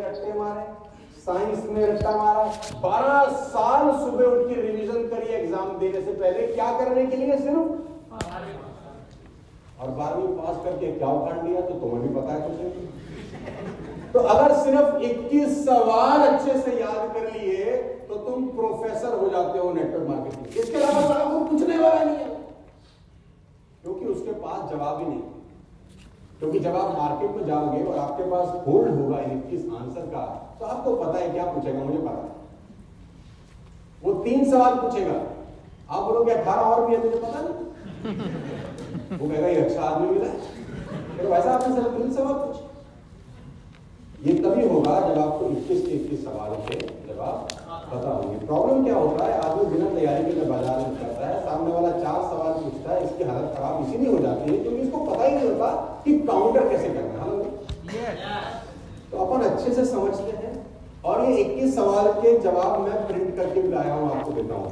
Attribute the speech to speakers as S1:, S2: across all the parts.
S1: रट्टे मारे, साइंस में रट्टा मारा, 12 साल सुबह उठ के रिवीजन करी एग्जाम देने से पहले। क्या करने के लिए? सिर्फ। और 12वीं पास करके क्या उखाड़ लिया तो तुम्हें भी पता है कुछ। तो अगर सिर्फ 21 सवाल अच्छे से याद कर लिए तो तुम प्रोफेसर हो जाते हो नेटवर्क मार्केटिंग। इसके अलावा तो आपको पूछने वाला नहीं है, क्योंकि उसके पास जवाब ही नहीं। क्योंकि जब आप मार्केट में जाओगे और आपके पास होल्ड होगा 21 आंसर का, तो आपको पता है क्या पूछेगा, मुझे पता है। वो 3 सवाल पूछेगा, आप बोलोगे 18 और भी है, तुझे पता नहीं। वो कहेगा ये अच्छा आदमी मिला, फिर वैसा आपने सिर्फ 3 सवाल पूछे। ये तभी होगा जब आपको 21 सवालों के जवाब पता होंगे। प्रॉब्लम क्या होता है, आदमी बिना तैयारी के जब बाजार में करता है, सामने वाला 4 सवाल पूछता है, इसकी हालत खराब इसीलिए हो जाती है क्योंकि इसको पता ही नहीं होता कि काउंटर कैसे करना है। तो अपन अच्छे से समझते हैं। और ये 21 सवाल के जवाब मैं प्रिंट करके भी लाया हूं, आपको देता हूं।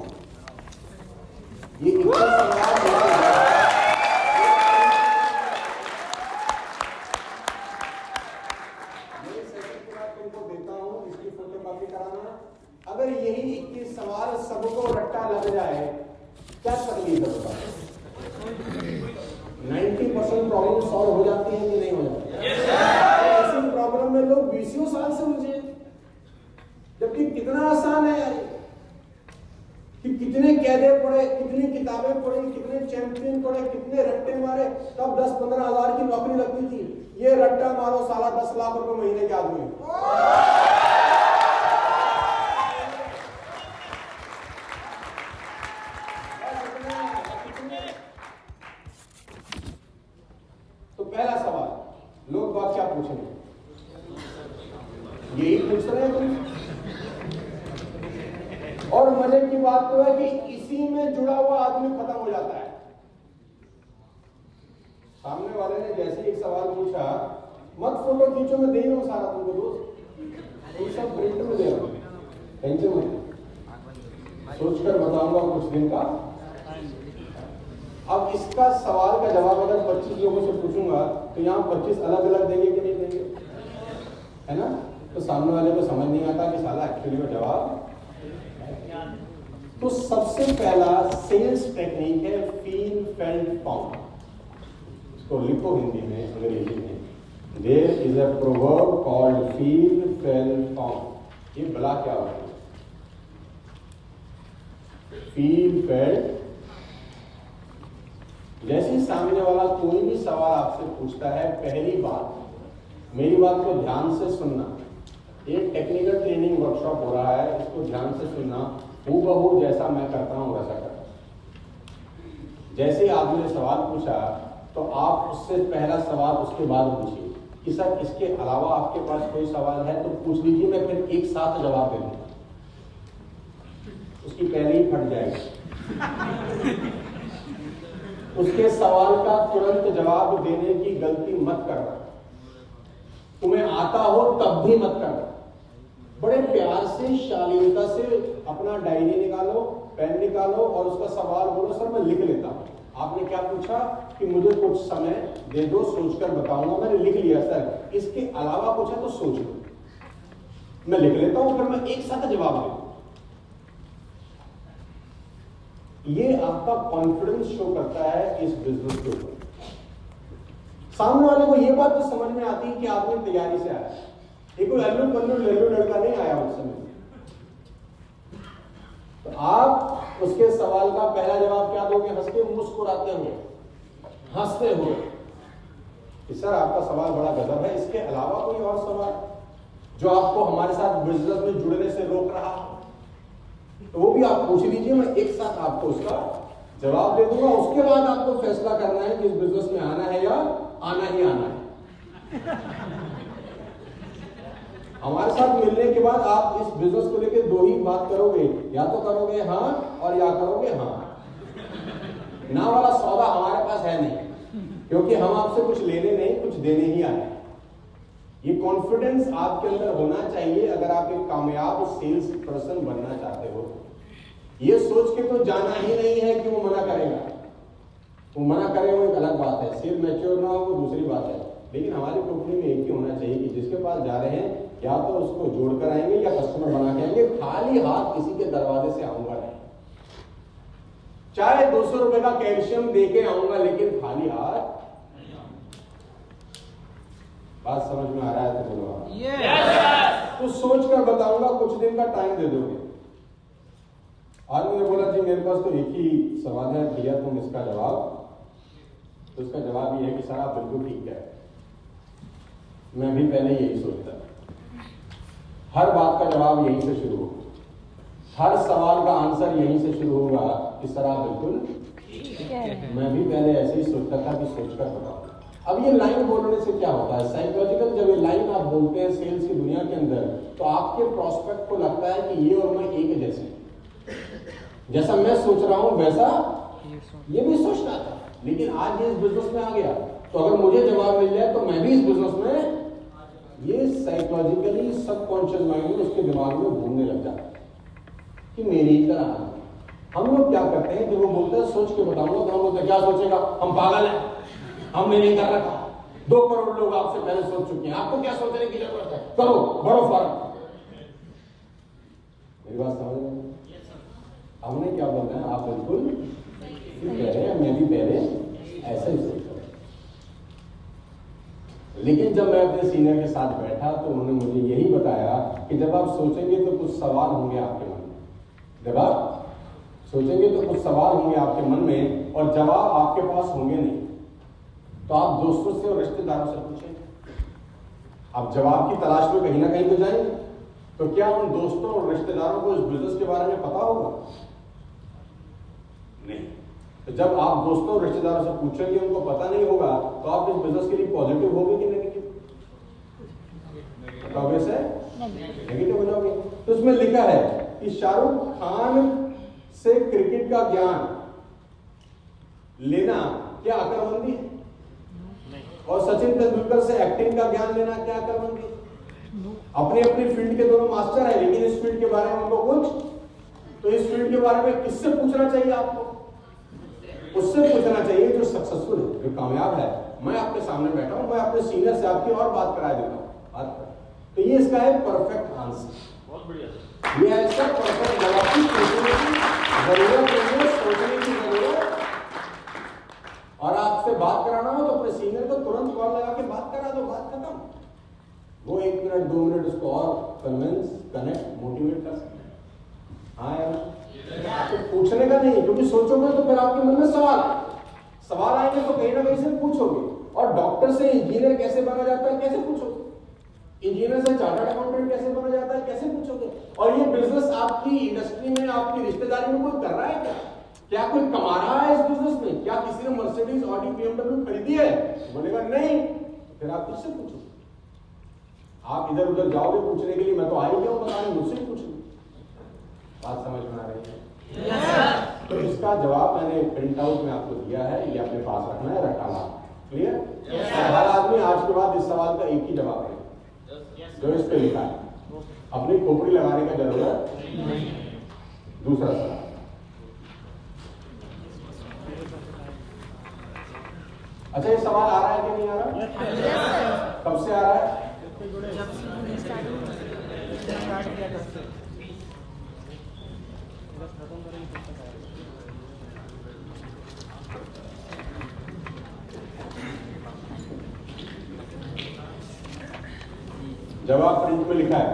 S1: ये 21 सवाल अगर यही 21 सवाल सबको रट्टा लग जाए, क्या तकलीफ है बताओ? 90% प्रॉब्लम सॉल्व हो जाती है कि नहीं हो जाती? ऐसी प्रॉब्लम में लोग 20 साल से उलझे, जबकि कितना आसान है यार, कि कितने कैदे पढ़े, कितनी किताबें पढ़ी, कितने चैंपियन पढ़े, कितने रट्टे मारे, तब 10-15 हजार की नौकरी लगती थी। ये रट्टा मारो साला 10 लाख रुपए महीने के आदमी। पहला सवाल लोग बात क्या पूछेंगे? यही पूछ रहे हैं तुम। और मजे की बात तो है कि इसी में जुड़ा हुआ आदमी खत्म हो जाता है। सामने वाले ने जैसे एक सवाल पूछा, मत फोटो खींचो, मैं दे रहा हूं सारा तुमको दोस्त, तुम सब प्रिंट में दे रहा हूं, टेंशन मत, सोचकर बताऊंगा कुछ दिन का। अब इसका सवाल का जवाब अगर 25 लोगों से पूछूंगा तो यहाँ 25 अलग अलग देंगे कि नहीं देंगे, है ना? तो सामने वाले को समझ नहीं आता कि साला एक्चुअली में जवाब। तो सबसे पहला सेल्स टेक्निक है फील फेल्ट फाउंड। इसको लिखो हिंदी में, अंग्रेजी में। There is a proverb called feel felt found. ये भला क्या होता है? फील फेल्ट, जैसे सामने वाला कोई भी सवाल आपसे पूछता है, पहली बात मेरी बात को ध्यान से सुनना। एक टेक्निकल ट्रेनिंग वर्कशॉप हो रहा है, इसको ध्यान से सुनना। हूबहू जैसा मैं करता हूं वैसा करना। जैसे आदमी ने सवाल पूछा तो आप उससे पहला सवाल उसके बाद पूछिए कि सर इसके अलावा आपके पास कोई सवाल है तो पूछ लीजिए, मैं फिर एक साथ जवाब दे दूंगा। उसकी पहले ही फट जाएगी। उसके सवाल का तुरंत जवाब देने की गलती मत करना। तुम्हें आता हो तब भी मत करना। बड़े प्यार से, शालीनता से अपना डायरी निकालो, पेन निकालो और उसका सवाल बोलो, सर मैं लिख लेता हूं। आपने क्या पूछा कि मुझे कुछ समय दे दो, सोचकर बताऊंगा। मैंने लिख लिया सर, इसके अलावा पूछा तो सोच लो, मैं लिख लेता हूं, फिर मैं एक साथ जवाब दूंगा। ये आपका कॉन्फिडेंस शो करता है इस बिजनेस के ऊपर। सामने वाले को ये बात तो समझ में आती है कि आपने तैयारी से आया, ये कोई अल्लू पल्लू लल्लू लड़का नहीं आया उस समय। तो आप उसके सवाल का पहला जवाब क्या दोगे? हंस के, मुस्कुराते हुए, हंसते हुए कि सर आपका सवाल बड़ा गजब है, इसके अलावा कोई और सवाल जो आपको हमारे साथ बिजनेस में जुड़ने से रोक रहा है तो वो भी आप पूछ लीजिए, मैं एक साथ आपको उसका जवाब दे दूंगा। उसके बाद आपको फैसला करना है कि इस बिजनेस में आना है या आना ही आना है। हमारे साथ मिलने के बाद आप इस बिजनेस को लेकर दो ही बात करोगे, या तो करोगे हाँ और या करोगे हाँ। ना वाला सौदा हमारे पास है नहीं, क्योंकि हम आपसे कुछ लेने नहीं, कुछ देने ही आए। ये कॉन्फिडेंस आपके अंदर होना चाहिए अगर आप एक कामयाब सेल्स पर्सन बनना चाहते हो। ये सोच के तो जाना ही नहीं है कि वो मना करेगा। वो मना करे वो एक अलग बात है, सेल मैच्योर ना हो वो दूसरी बात है। लेकिन हमारी कंपनी में एक ही होना चाहिए कि जिसके पास जा रहे हैं या तो उसको जोड़कर आएंगे या कस्टमर बना के आएंगे। खाली हाथ किसी के दरवाजे से आऊंगा नहीं। चाहे 200 रुपए का कैल्शियम देके आऊंगा, लेकिन खाली हाथ। बात समझ में आ रहा है तो बोलो yes! तो सोच कर बताऊंगा, कुछ दिन का टाइम दे दोगे। आदमी ने बोला जी मेरे पास तो एक ही सवाल है, भैया तुम इसका जवाब। तो उसका जवाब ये है कि सर आप बिल्कुल ठीक है, मैं भी पहले यही सोचता था। हर बात का जवाब यहीं से शुरू होगा, हर सवाल का आंसर यहीं से शुरू होगा कि सर आप बिल्कुल ठीक है, मैं भी पहले ऐसे ही सोचता था कि सोचकर बताओ। अब ये लाइन बोलने से क्या होता है साइकोलॉजिकल, जब ये लाइन आप बोलते हैं सेल्स की दुनिया के अंदर, तो आपके प्रोस्पेक्ट को लगता है कि ये और मैं एक जैसे, जैसा मैं सोच रहा हूं वैसा ये भी सोचना था। लेकिन आज ये इस बिजनेस में आ गया, तो अगर मुझे जवाब मिल जाए तो मैं भी इस बिजनेस में, ये साइकोलॉजिकली सबकॉन्शियस माइंड में उसके दिमाग में घूमने लग जाता है कि मेरी ही तरह। हम लोग क्या करते हैं, जब वो बोलते हैं सोच के बताऊंगा, तो हम बोलते हैं क्या सोचेगा, हम पागल हैं, हमने नहीं कर रखा। 2 करोड़ लोग आपसे पहले सोच चुके हैं, आपको क्या सोचने की जरूरत है, करो बड़ो फर्क। मेरी बात समझ रहे हैं? हमने क्या बोलना है, आप बिल्कुल कह रहे हैं, मैं भी पहले ऐसा ही सोचता। लेकिन जब मैं अपने सीनियर के साथ बैठा तो उन्होंने मुझे यही बताया कि जब आप सोचेंगे तो कुछ सवाल होंगे आपके मन में, जब आप सोचेंगे तो कुछ सवाल होंगे आपके मन में और जवाब आपके पास होंगे नहीं, तो आप दोस्तों से और रिश्तेदारों से पूछेंगे। आप जवाब की तलाश में कहीं ना कहीं तो जाएंगे, तो क्या उन दोस्तों और रिश्तेदारों को इस बिजनेस के बारे में पता होगा? नहीं। तो जब आप दोस्तों और रिश्तेदारों से पूछेंगे, उनको पता नहीं होगा, तो आप इस बिजनेस के लिए पॉजिटिव होगे कि नेगेटिव? बताओगे से नेगेटिव हो जाओगे। तो उसमें लिखा है कि शाहरुख खान से क्रिकेट का ज्ञान लेना क्या अक्लमंदी है? और सचिन तेंदुलकर से एक्टिंग का ज्ञान लेना क्या अक्लमंदी है? अपने अपनी फील्ड के दोनों मास्टर है, लेकिन इस फील्ड के बारे में उनको कुछ, तो इस फील्ड के बारे में किससे पूछना चाहिए आपको? उससे पूछना चाहिए जो सक्सेसफुल है, जो कामयाब है। मैं आपके सामने बैठा हूं, मैं अपने सीनियर से आपकी और बात करा देता हूं। तो ये इसका है परफेक्ट आंसर। बहुत बढ़िया। ये ऐसा परफेक्ट जवाब की सोचने की जरूरत नहीं, सोचने की जरूरत। और आपसे बात कराना हो तो अपने सीनियर को तुरंत कॉल लगा के बात करा दो, बात खत्म। वो 1 मिनट 2 मिनट उसको और कन्विंस, कनेक्ट, मोटिवेट कर सकते हैं। हाँ यार, तो पूछने का नहीं, क्योंकि सोचोगे तो फिर आपके मन में सवाल आएंगे, तो कहीं ना कहीं से पूछोगे। और डॉक्टर से इंजीनियर कैसे बना जाता है, कैसे पूछोगे? इंजीनियर से चार्टर्ड अकाउंटेंट कैसे बना जाता है, कैसे पूछोगे? और ये बिजनेस आपकी इंडस्ट्री में, आपकी रिश्तेदारी में कोई कर रहा है क्या? क्या कोई कमा रहा है इस बिजनेस में? क्या किसी ने मर्सिडीज, ऑडी, BMW खरीदी है? बोलेगा नहीं। फिर आप किससे पूछोगे? आप इधर उधर जाओगे पूछने के लिए, मैं तो आ ही गया हूं बताने, मुझसे पूछूंगा। बात समझ में आ रही है? yes, तो इसका जवाब मैंने प्रिंट आउट में आपको दिया है, ये अपने पास रखना है, रटाना। क्लियर? yes, हर आदमी आज के बाद इस सवाल का एक ही जवाब है, जो इस पे लिखा है। अपनी खोपड़ी लगाने का जरूरत नहीं। दूसरा सवाल, अच्छा ये सवाल आ रहा है कि नहीं आ रहा? कब से आ रहा है? जवाब प्रिंट में लिखा है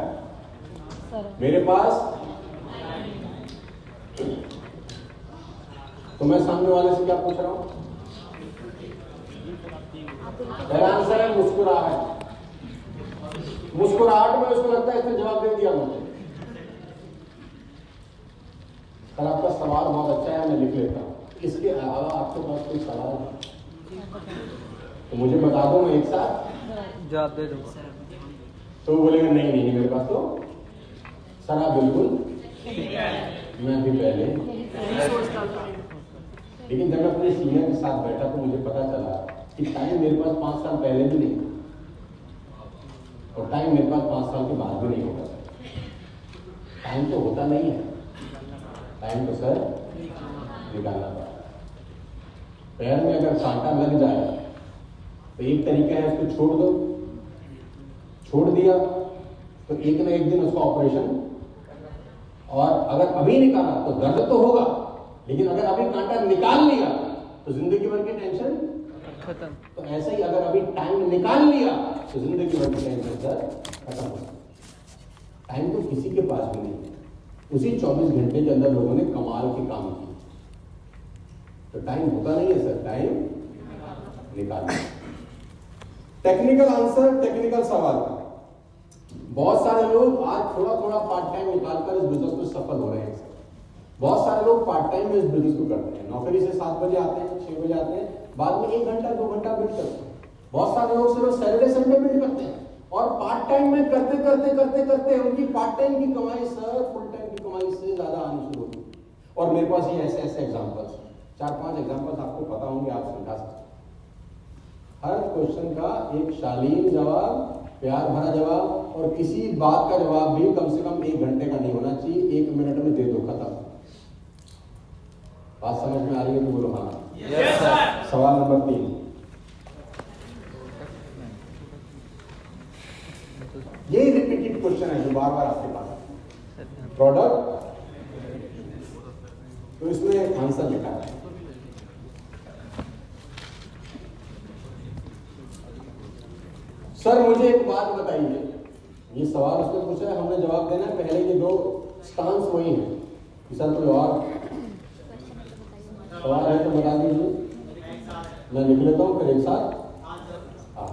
S1: मेरे पास। तो मैं सामने वाले से क्या पूछ रहा हूं? पहला आंसर है मुस्कुराहट। मुस्कुराहट में उसको लगता है इसने जवाब दे दिया मुझे। कल आपका सवाल बहुत अच्छा है, मैं लिख लेता हूं। इसके अलावा आपके पास कोई सवाल है तो मुझे बता दो, मैं एक साथ
S2: जवाब दे दूंगा।
S1: तो वो बोलेगा नहीं नहीं मेरे पास तो सर आप बिल्कुल, मैं भी पहले लेकिन जब मैं अपने सीनियर के साथ बैठा तो मुझे पता चला कि टाइम मेरे पास 5 साल पहले भी नहीं और टाइम मेरे पास 5 साल के बाद भी नहीं होगा। टाइम तो होता नहीं है, टाइम तो सर निकालना पड़ता। पैर में अगर कांटा लग जाए तो एक तरीका है उसको छोड़ दो, छोड़ दिया तो एक ना एक दिन उसका ऑपरेशन, और अगर अभी निकाला तो दर्द तो होगा, लेकिन अगर अभी कांटा निकाल लिया तो जिंदगी भर की टेंशन खत्म। तो ऐसे ही अगर अभी टाइम निकाल लिया तो जिंदगी भर की टेंशन सर खत्म हो। टाइम तो किसी के पास भी नहीं है। उसी 24 घंटे के अंदर लोगों ने कमाल के काम किए। तो टाइम होता नहीं है सर, टाइम निकालना। टेक्निकल आंसर, टेक्निकल सवाल का। बहुत सारे लोग आज थोड़ा थोड़ा पार्ट टाइम निकालकर इस बिजनेस में सफल हो रहे हैं सर। बहुत सारे लोग पार्ट टाइम में इस बिजनेस को करते हैं। नौकरी से 7 बजे आते हैं, 6 बजे आते हैं, बाद में 1 घंटा 2 घंटा बिल्ड करते हैं। बहुत सारे लोग सिर्फ सैटरडे संडे बिल्ड करते हैं, और पार्ट टाइम में करते करते करते करते उनकी पार्ट टाइम की कमाई सर फुल टाइम की कमाई से ज्यादा आनी शुरू होती है। और मेरे पास ये ऐसे ऐसे एग्जांपल्स, 4-5 एग्जांपल्स आपको पता होंगे, आप समझा सकते हैं। हर क्वेश्चन का एक शालीन जवाब, प्यार भरा जवाब, और किसी बात का जवाब भी कम से कम 1 घंटे का नहीं होना चाहिए। 1 मिनट में दे दो, खत्म। बात समझ में आ रही है तो बोलो हाँ।
S2: Yes sir.
S1: सवाल नंबर 3, यही रिपीटेड क्वेश्चन है जो बार बार आपके पास है। प्रोडक्ट, तो इसमें आंसर लिखा है। सर मुझे एक बात बताइए, ये सवाल उसने पूछा है, हमने जवाब देना है। पहले के 2 स्टांस वही हैं कि सर कोई और सवाल है तो बता दीजिए, मैं लिख लेता हूँ फिर एक साथ। हाँ,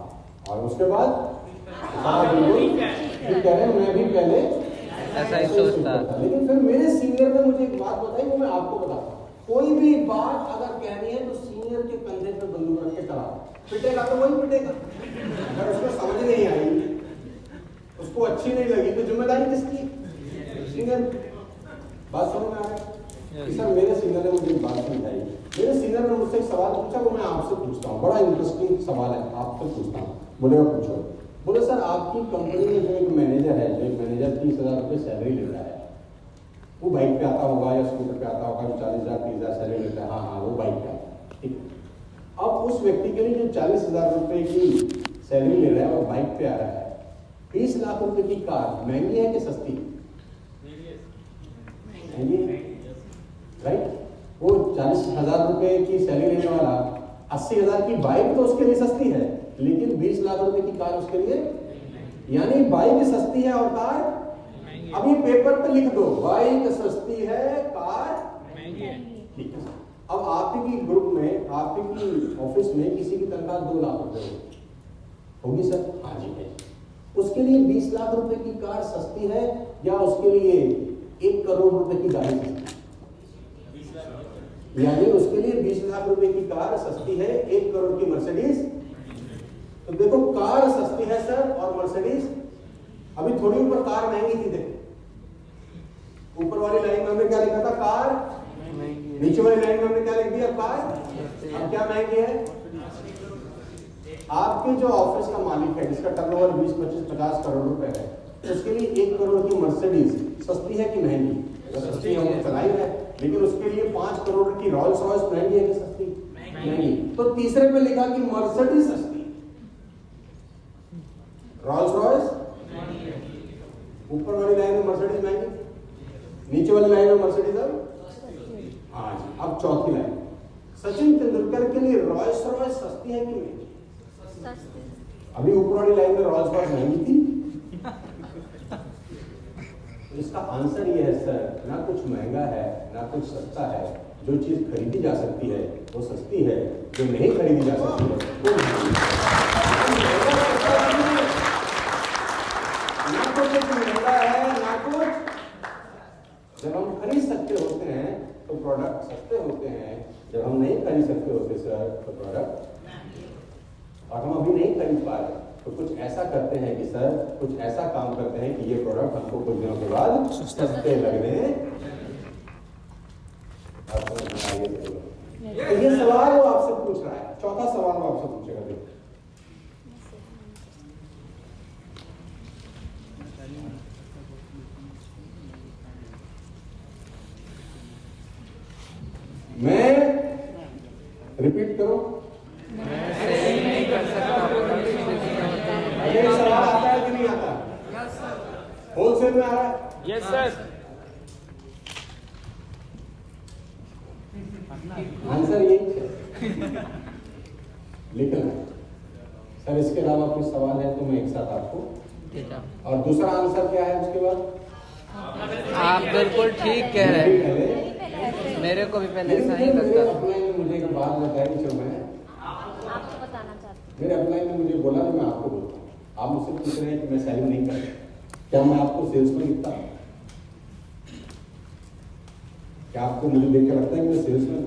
S1: और उसके बाद ठीक कह रहे हैं, मैं भी पहले
S2: ऐसा ही सोचता था,
S1: लेकिन फिर मेरे सीनियर ने मुझे एक बात बताई, वो मैं आपको बताता हूँ। कोई भी बात अगर कहनी है तो सीनियर के कंधे पे बंदूक रख के करा, पिटेगा तो वही पिटेगा। अगर उसको समझ नहीं आई, उसको अच्छी नहीं लगी, तो जिम्मेदारी किसकी? सीनियर। बात समझ में आ रही है? सर मेरे सीनियर ने मुझे एक बात समझाई। मेरे सीनियर ने मुझसे एक सवाल पूछा, वो मैं आपसे पूछता हूँ, बड़ा इंटरेस्टिंग सवाल है, आपसे पूछता हूँ। बोले पूछो। बोले सर आपकी कंपनी में जो एक मैनेजर है, जो एक मैनेजर 30,000 रुपये सैलरी लेता है, वो बाइक पे आता होगा या स्कूटर पे आता होगा, जो 40,000 30,000 सैलरी लेता है, हाँ वो बाइक पे आता है, ठीक है। अब उस व्यक्ति के लिए जो 40,000 रुपये की सैलरी ले रहा है और बाइक पे आ रहा है, 30 लाख रुपए की कार महंगी है कि सस्ती? महंगी है, राइट। वो 40,000 रुपए की सैलरी लेने वाला 80,000 की बाइक तो उसके लिए सस्ती है, लेकिन 20 लाख रुपए की कार उसके लिए, यानी बाइक सस्ती है और कार, अभी पेपर पे लिख दो, बाइक सस्ती है, कार महंगी है, ठीक है। अब आपकी ग्रुप में, आपकी ऑफिस में किसी की तनख्वाह 2 लाख रुपए होगी सर? हाँ जी है। उसके लिए 20 लाख रुपए की कार सस्ती है या उसके लिए 1 करोड़ रुपए की गाड़ी सस्ती है? यानी उसके लिए 20 लाख रुपए की कार सस्ती है, 1 करोड़ की मर्सिडीज। तो देखो कार सस्ती है सर और मर्सिडीज, अभी थोड़ी ऊपर कार महंगी थी। देखो ऊपर वाली लाइन में हमने क्या लिखा था? कार, नीचे वाली लाइन में हमने क्या लिख दिया? कार। अब क्या महंगी है? आपके जो ऑफिस का मालिक है, जिसका टर्नओवर 20, 25, 50 करोड़ रुपए है, उसके लिए 1 करोड़ की मर्सिडीज सस्ती है कि महंगी? सस्ती है, वो चलाई है, लेकिन उसके लिए 5 करोड़ की रॉल्स रॉयस महंगी है कि सस्ती? महंगी। तो तीसरे पे लिखा कि मर्सिडीज सस्ती, रॉल्स रॉयस, ऊपर वाली लाइन में मर्सिडीज महंगी, नीचे वाली लाइन में मर्सिडीज। हाँ जी। अब चौथी लाइन, सचिन तेंदुलकर के लिए रॉल्स रॉयस सस्ती है कि महंगी? अभी ऊपर वाली लाइन में रॉल्स रॉयस महंगी थी। तो इसका आंसर ये है सर, ना कुछ महंगा है ना कुछ सस्ता है। जो चीज खरीदी जा सकती है वो सस्ती है, जो नहीं खरीदी जा सकती है वो महंगी है। ना कुछ महंगा है ना कुछ, जब हम खरीद सकते होते हैं तो प्रोडक्ट सस्ते होते हैं, जब हम नहीं खरीद सकते होते सर तो प्रोडक्ट, और हम अभी नहीं खरीद पा रहे तो कुछ ऐसा करते हैं कि सर, कुछ ऐसा काम करते हैं कि ये प्रोडक्ट हमको कुछ दिनों के बाद सस्ते लगने। तो ये सवाल वो आपसे पूछ रहा है, चौथा सवाल वो आपसे पूछेगा। देखो मैं रिपीट करो,
S2: मैं सही नहीं कर सकता।
S1: ये सवाल आता है कि नहीं आता? होलसेल में आ रहा है?
S3: Yes sir.
S1: आंसर यही है। लेकिन सर इसके अलावा कोई सवाल है तो मैं एक साथ आपको और दूसरा आंसर क्या है उसके बाद?
S2: आप बिल्कुल ठीक कह रहे हैं। मेरे को भी पहले ऐसा ही लगता था।
S1: अपलाइन में मुझे एक बात बताई जो मैं
S4: आपको बताना चाहती हूँ।
S1: मेरे अपलाइन में मुझे बोला तो मैं आपको बोलता हूँ। आप मुझसे पूछ रहे हैं कि मैं सेलिंग नहीं करता, क्या मैं आपको सेल्स में लिखता हूँ? क्या आपको मुझे देख के लगता है कि मैं सेल्स में?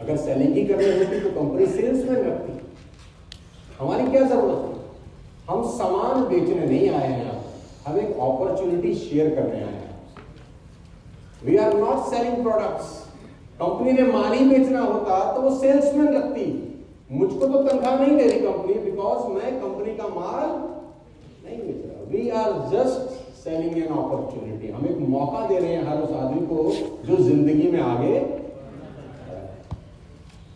S1: अगर सेलिंग ही करनी होती तो कंपनी सेल्स में रखती। हमारी क्या जरूरत है? हम सामान बेचने नहीं आए हैं, हम एक अपॉर्चुनिटी शेयर करने आए हैं। We are not selling products. Company ने माल ही बेचना होता तो वो सेल्समैन रखती। मुझको तो तनख्वाह नहीं दे रही कंपनी, बिकॉज मैं कंपनी का माल नहीं बेच रहा। We are just selling an opportunity. हम एक मौका दे रहे हैं हर उस आदमी को जो जिंदगी में आगे।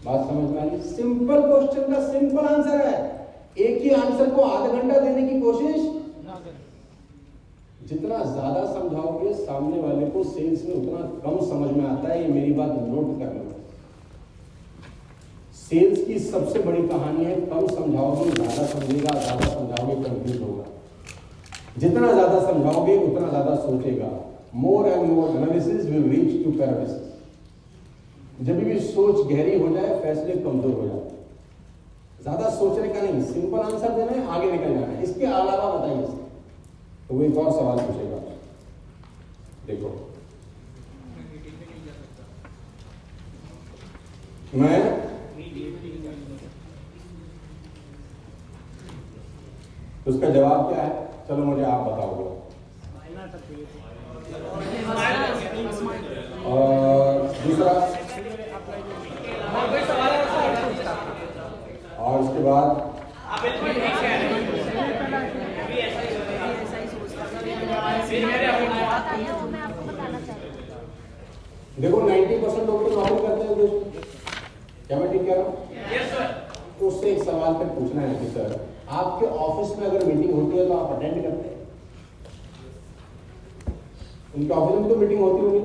S1: बात समझ में आई? सिंपल क्वेश्चन का सिंपल आंसर है। एक ही आंसर को आधा घंटा देने की कोशिश जितना ज्यादा समझाओगे सामने वाले को सेल्स में उतना कम समझ में आता है। ये मेरी बात नोट कर लो। सेल्स की सबसे बड़ी कहानी है कम समझाओगे ज्यादा समझेगा, ज्यादा समझाओगे कंफ्यूज होगा। जितना ज्यादा समझाओगे उतना ज्यादा सोचेगा। More and more analysis will reach to paralysis. जब भी सोच गहरी हो जाए फैसले कमजोर हो जाए। ज्यादा सोचने का नहीं, सिंपल आंसर देना है, आगे निकल जाना है। इसके अलावा बताइए तो वो एक और सवाल पूछेगा। देखो मैं उसका जवाब क्या है? चलो मुझे आप बताओगे। और दूसरा और उसके बाद
S4: मैं आपको बताना चाहती हूँ।
S1: देखो 90% लोग तो नौकरी करते हैं दोस्तों। क्या मैं ठीक कह रहा हूँ? Yes sir. तो उससे एक सवाल फिर पूछना है कि सर आपके ऑफिस में अगर मीटिंग होती है तो आप अटेंड करते हैं? उनके ऑफिस में तो मीटिंग होती होगी,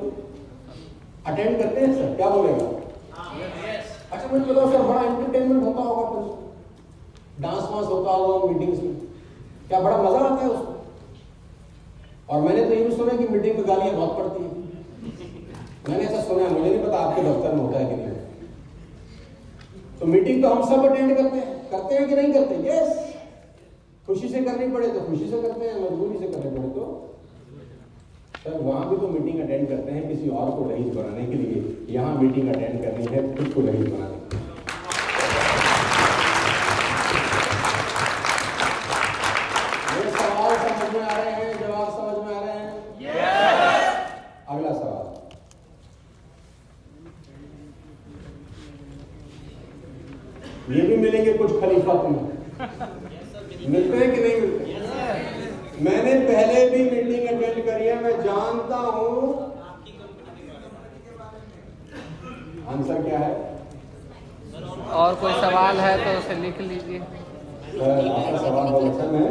S1: अटेंड करते हैं सर? क्या बोलेगा? अच्छा मुझे बताओ सर, बड़ा एंटरटेनमेंट होता होगा, फिर डांस वांस होता होगा मीटिंग्स में, क्या बड़ा मजा आता है उसमें? और मैंने तो ये भी सुना कि मीटिंग में गालियां बहुत पड़ती है। मैंने ऐसा सुना है, मुझे नहीं पता आपके दफ्तर में होता है कि नहीं। तो मीटिंग तो हम सब अटेंड करते हैं कि नहीं करते? यस। खुशी से करनी पड़े तो खुशी से करते हैं, मजबूरी से करनी पड़े तो सर वहां भी तो मीटिंग अटेंड करते हैं किसी और को रईस बनाने के लिए। यहाँ मीटिंग अटेंड करनी है खुद को रईस बनाने के लिए। ये सवाल समझ में आ रहे हैं? जवाब समझ में आ रहे हैं? अगला सवाल, ये भी मिलेंगे कुछ खलीफा तुम्हें? मिलते हैं कि नहीं मिलते? मैंने पहले भी मीटिंग अटेंड करी है, मैं जानता हूं। आंसर क्या है?
S2: और कोई सवाल है तो उसे लिख लीजिए।
S1: आपका सवाल बहुत अच्छा है,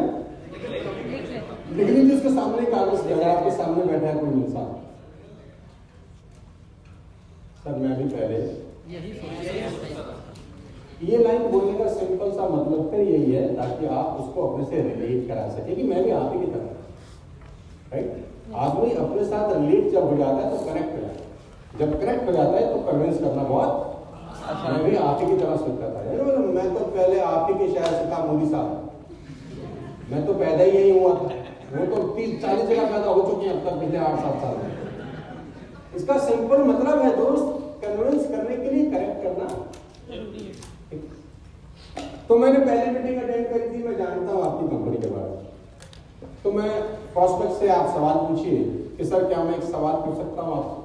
S1: लिख लीजिए उसके सामने कागज पे, अगर आपके सामने बैठा है कोई इंसान। सर मैं भी पहले ये लाइन बोलने का सिंपल सा मतलब फिर यही है ताकि आप उसको अपने से रिलेट करा सके कि मैं भी आप ही की तरह, राइट? आदमी अपने साथ रिलेट जब हो जाता है तो कनेक्ट हो जाता है। जब कनेक्ट हो जाता है तो कन्विंस करना बहुत मैं भी आप ही की तरह सोचता था। मैं तो पहले आप ही के शहर से था, मोदी साहब। मैं तो पैदा ही यही हुआ था, वो तो 30-40 जगह पैदा हो चुके हैं अब तक पिछले 8-7 साल में। इसका सिंपल मतलब है दोस्त, कन्विंस करने के लिए करेक्ट करना जरूरी है। तो मैंने पहले मीटिंग अटेंड करी थी, मैं जानता हूँ आपकी कंपनी के बारे में। तो मैं प्रोस्पेक्ट से आप सवाल पूछिए कि सर क्या मैं एक सवाल पूछ सकता हूँ आपसे?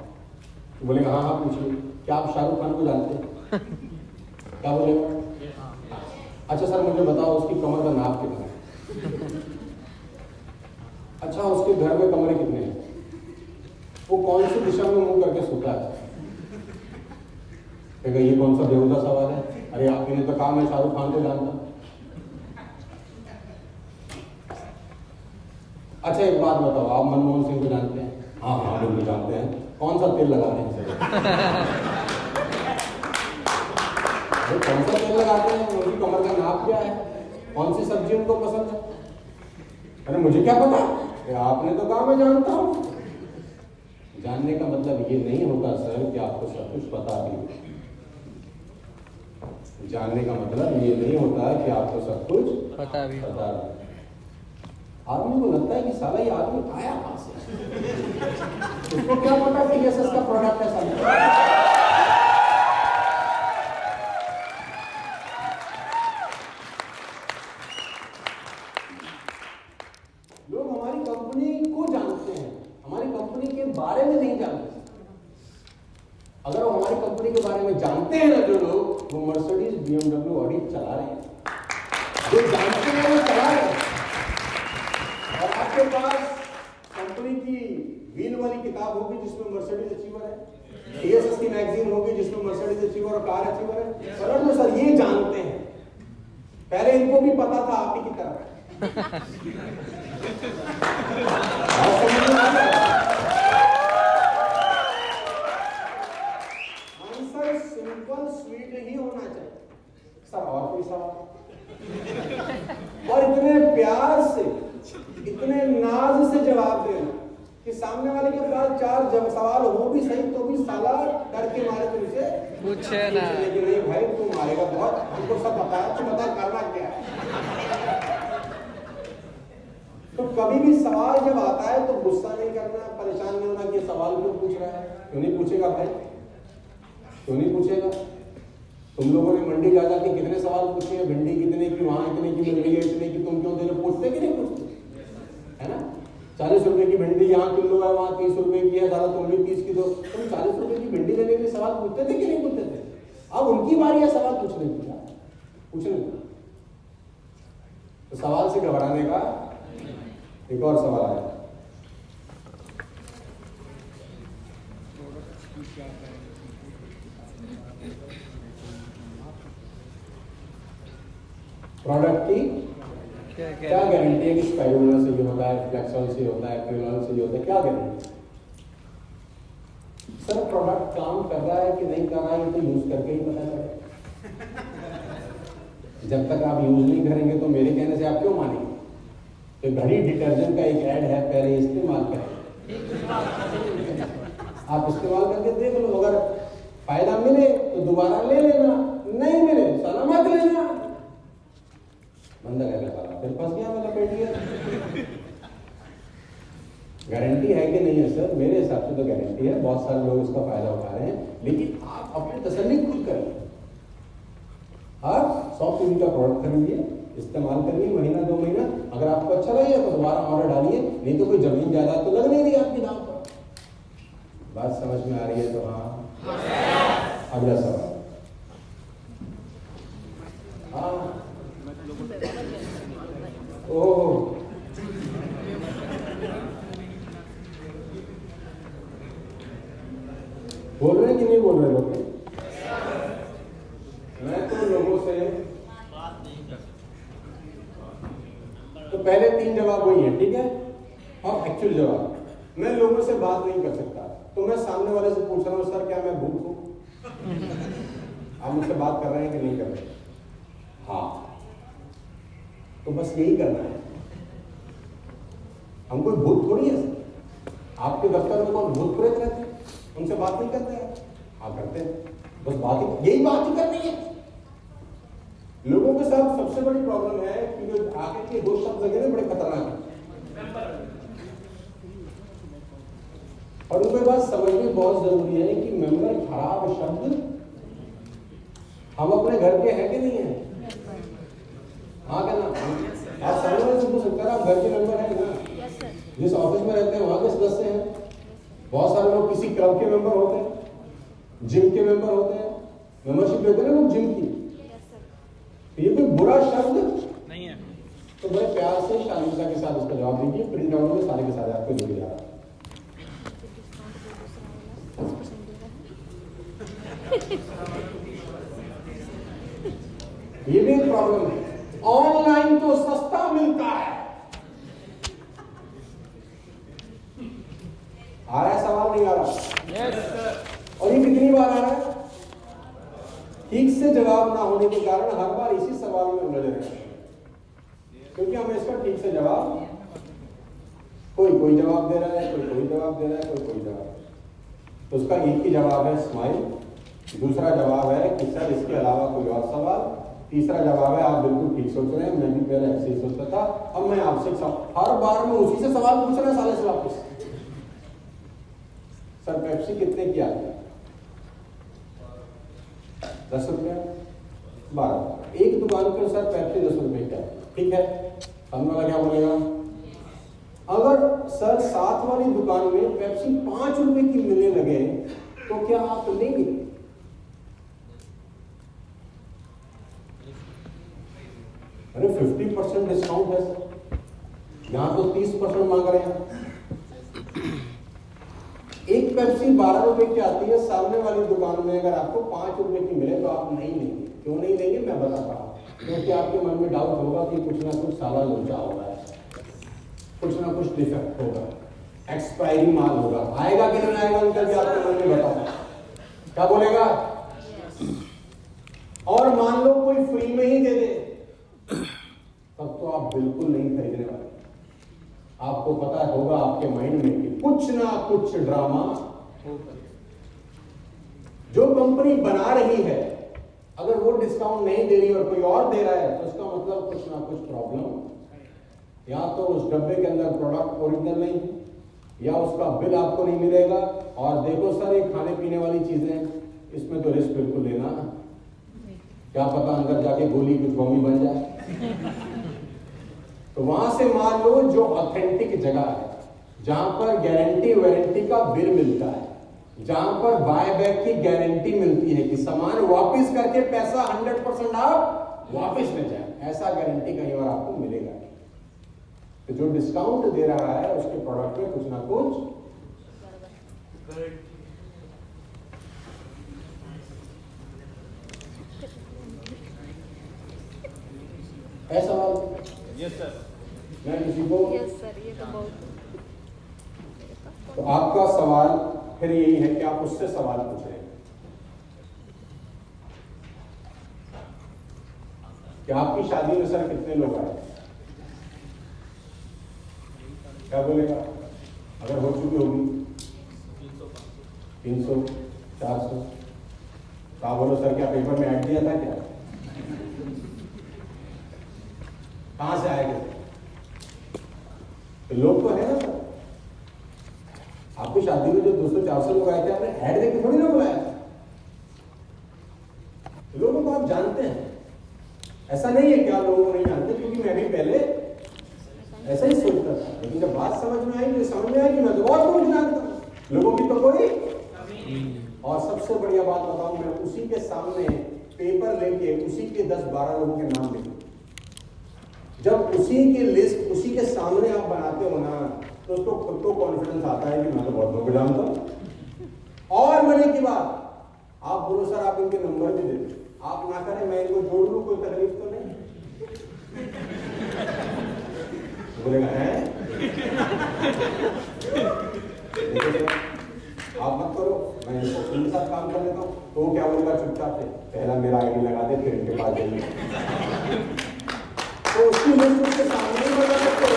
S1: तो बोलेगा हाँ पूछिए। क्या आप शाहरुख खान को जानते हैं? क्या बोलेगा? अच्छा सर मुझे बताओ उसकी कमर का नाप कितना है? अच्छा उसके घर में कमरे कितने हैं? वो कौन सी दिशा में मुंह करके सोता है? ये कौन सा बेहुदा सवाल है? अरे आपने तो कहा मैं शाहरुख खान को जानता। अच्छा एक बात बताओ, आप मनमोहन सिंह को जानते हैं? हाँ हाँ बिल्कुल जानते हैं। कौन सा तेल लगाते हैं सर? कौन सा तेल लगाते हैं? उनकी कमर का नाप क्या है? कौन सी सब्जी उनको पसंद है? अरे मुझे क्या पता, आपने तो कहा मैं जानता हूं। जानने का मतलब ये नहीं होता सर कि आपको सब कुछ पता भी हो। जानने का मतलब ये नहीं होता कि आपको सब कुछ
S2: पता भी
S1: आदमी को लगता है कि साला ये आदमी आया कहां से, उसको क्या पता कि एसएस का प्रोडक्ट है साला। लोग हमारी कंपनी को जानते हैं, हमारी कंपनी के बारे में नहीं जानते। अगर वो हमारी कंपनी के बारे में जानते हैं ना जो लोग, वो मर्सिडीज BMW ऑडी चला रहे हैं, जो जानते हैं वो चला रहे हैं। और आपके पास कंपनी की व्हील वाली किताब होगी जिसमें मर्सिडीज अचीवर है, एएसएस की मैगजीन होगी जिसमें मर्सिडीज अचीवर और कार अचीवर है। समझ लो सर, ये जानते हैं। पहले इनको भी पता था आप ही की तरह। आंसर सिंपल स्वीट ही होना चाहिए सर। और कोई सवाल? और इतने प्यार से, इतने नाज से जवाब देना कि सामने वाले के पास 4 जब सवाल हो भी सही तो भी साला डर के मारे तुमसे
S2: पूछे ना।
S1: लेकिन नहीं भाई, तू मारेगा बहुत, हमको सब बताया, तू बता करना क्या है। तो कभी भी सवाल जब आता है तो गुस्सा नहीं करना, परेशान नहीं होना कि सवाल क्यों पूछ रहा है। क्यों नहीं पूछेगा भाई, क्यों नहीं पूछेगा? तुम लोगों ने मंडी जा जाके कितने सवाल पूछे हैं, भिंडी कितने की, वहां इतने की मिल रही है, इतने की, तुम क्यों दे रहे? पूछते कि नहीं पूछते? है ना? 40 रुपए की भिंडी यहाँ किलो है, वहां 30 रुपए की है, दादा तुम भी 30 की दो। तुम 40 रुपए की भिंडी लेने के लिए सवाल पूछते थे कि नहीं पूछते थे? अब उनकी बारी है सवाल पूछने की, पूछने का। तो सवाल से घबराने का एक और सवाल आया। प्रोडक्ट की क्या गारंटी है कि स्पाइरुलिना से ये होता है, फ्लेक्सॉल से होता है, क्रिनॉल से होता है? क्या गारंटी? सर प्रोडक्ट काम कर रहा है कि नहीं कर रहा है ये तो यूज करके ही पता चलेगा। जब तक आप यूज नहीं करेंगे तो मेरे कहने से आप क्यों मानेंगे? तो घड़ी डिटर्जेंट का एक ऐड है, पहले इस्तेमाल करें। आप इस्तेमाल करके देख लो, अगर फायदा मिले तो दोबारा ले लेना, नहीं मिले साला मत लेना। बंदा कहने वाला फिर फंस गया, मैं लपेट गया। गारंटी है कि नहीं है सर? मेरे हिसाब से तो गारंटी है, बहुत सारे लोग इसका फायदा उठा रहे हैं, लेकिन आप अपनी तसल्ली खुद करिए। आप 100 का प्रोडक्ट खरीदिए, इस्तेमाल करिए, महीना 2 महीना, अगर आपको अच्छा लगे तो दोबारा ऑर्डर डालिए, नहीं तो कोई जमीन जायदाद तो लग नहीं रही आपकी दाम पर। बात समझ में आ रही है तो हाँ। अगला सवाल। हाँ ओह बोल रहे हैं कि नहीं बोल रहे लोग? मैं तो लोगों से तो पहले 3 जवाब वही है, ठीक है? और एक्चुअल जवाब, मैं लोगों से बात नहीं कर सकता, तो मैं सामने वाले से पूछ रहा हूँ सर क्या मैं भूत हूँ? आप मुझसे बात कर रहे हैं कि नहीं कर रहे? हाँ, तो बस यही करना है। हम कोई भूत थोड़ी है सर। आपके दफ्तर में कौन भूत प्रेत रहते हैं? उनसे बात नहीं करते हैं? हाँ करते हैं, बस बात ही, यही बात ही करनी है। लोगों के साथ सबसे बड़ी प्रॉब्लम है कि जो आगे के 2 शब्द लगे ना बड़े खतरनाक हैं, और उनको बात समझनी बहुत जरूरी है कि मेंबर खराब शब्द हम अपने घर के हैं कि नहीं है? हाँ क्या ना? आप समझने से पूछ सकते हैं, आप घर के मेंबर हैं ना? जिस ऑफिस में रहते हैं वहां के सदस्य हैं। बहुत सारे लोग किसी क्लब के मेंबर होते हैं, जिम के मेंबर होते हैं, मेंबरशिप लेते हैं लोग जिम की। ये कोई बुरा शब्द नहीं है, तो बड़े प्यार से शालीनता के साथ उसका जवाब दीजिए। प्रिंट आउट में सारे के सारे आपको जुड़ जा रहा है। ये भी एक प्रॉब्लम है। ऑनलाइन तो सस्ता मिलता है, आ रहा है सवाल, नहीं आ रहा?
S3: यस।
S1: और ये कितनी बार आ रहा है? ठीक से जवाब ना होने के कारण हर बार इसी सवाल में उलझ रहे हैं, क्योंकि हमें इसका ठीक से जवाब, कोई जवाब दे रहा है, कोई जवाब दे रहा है, कोई जवाब। तो उसका एक ही जवाब है स्माइल, दूसरा जवाब है कि सर इसके अलावा कोई और सवाल, तीसरा जवाब है आप बिल्कुल ठीक सोच रहे हैं, मैं भी पहले ऐसे ही सोचता था, अब मैं आपसे हर बार में उसी से सवाल पूछ रहा है साले से वापस। सर पेप्सी कितने की आती है? 10 रुपया, 12। एक दुकान पर सर पेप्सी 10 रुपए का, ठीक है, सामने वाला क्या बोलेगा? अगर सर साथ वाली दुकान में पेप्सी 5 रुपए की मिलने लगे तो क्या आप लेंगे? अरे 50% डिस्काउंट है सर, यहां तो 30% मांग रहे हैं। एक पेप्सी 12 रुपए की आती है, सामने वाली दुकान में अगर आपको 5 रुपए की मिले तो आप नहीं लेंगे। क्यों नहीं लेंगे मैं बताता हूं, क्योंकि आपके मन में डाउट होगा कि कुछ ना कुछ साला लोचा होगा, कुछ ना कुछ डिफेक्ट होगा, एक्सपायरी माल होगा। आएगा कि नहीं आएगा उनका भी आपके मन में बताओ, क्या बोलेगा? और मान लो कोई फ्री में ही दे दे, तब तो आप बिल्कुल नहीं खरीदने वाले। आपको पता होगा आपके माइंड में कि कुछ ना कुछ ड्रामा जो कंपनी बना रही है, अगर वो डिस्काउंट नहीं दे रही और कोई और दे रहा है तो उसका मतलब कुछ ना कुछ प्रॉब्लम, या तो उस डब्बे के अंदर प्रोडक्ट ओरिजिनल नहीं है, या उसका बिल आपको नहीं मिलेगा। और देखो सर, ये खाने पीने वाली चीजें, इसमें तो रिस्क बिल्कुल लेना, क्या पता अंदर जाके गोली कुछ बमी बन जाए। तो वहां से मान लो जो ऑथेंटिक जगह है, जहां पर गारंटी वारंटी का बिल मिलता है, जहां पर बाय बैक की गारंटी मिलती है कि सामान वापस करके पैसा 100% आप वापस ले जाए, ऐसा गारंटी कहीं और आपको मिलेगा। तो जो डिस्काउंट दे रहा है उसके प्रोडक्ट में कुछ ना कुछ है। सवाल?
S3: Yes sir.
S1: मैं किसी को,
S4: यस सर, ये तो बहुत।
S1: तो आपका सवाल फिर यही है कि आप उससे सवाल पूछ रहे हैं कि आपकी शादी में सर कितने लोग आए? क्या बोलेगा? अगर हो चुकी होगी 300, 400, तो आप बोलो सर क्या पेपर में ऐड दिया था क्या? कहां से आएगा? तो लोग तो है ना सर, आपकी शादी में जो 200-400 लोग आए थे, आपने ऐड देके थोड़ी ना बुलाया, लोगों को आप जानते हैं। ऐसा नहीं है कि आप लोगों को नहीं जानते, क्योंकि मैं भी पहले ऐसा ही सोचता था, लेकिन जब बात समझ में आई, समझ में आई कि मैं तो बहुत कुछ जानता हूं, लोगों की तो कोई। और सबसे बढ़िया बात बताऊं, मैं उसी के सामने पेपर लेके उसी के 10-12 लोगों के नाम लिखूं। जब उसी की लिस्ट उसी के सामने आप बनाते हो ना, तो उसको खुद को कॉन्फिडेंस आता है कि मैं तो बहुत लोगों को जानता हूं। और मजे की बात, आप बोलो सर आप इनके नंबर भी दे दो, आप ना करें मैं इनको जोड़ लूं, कोई तकलीफ तो नहीं? बोलेगा है आप मत करो, मैं इनके साथ काम कर लेता हूं। तो वो क्या बोलेगा चुपचाप से, पहला मेरा आईडी लगा दे फिर इनके पास जाइए। तो उसकी लिस्ट उसके सामने ही बता सकते हो।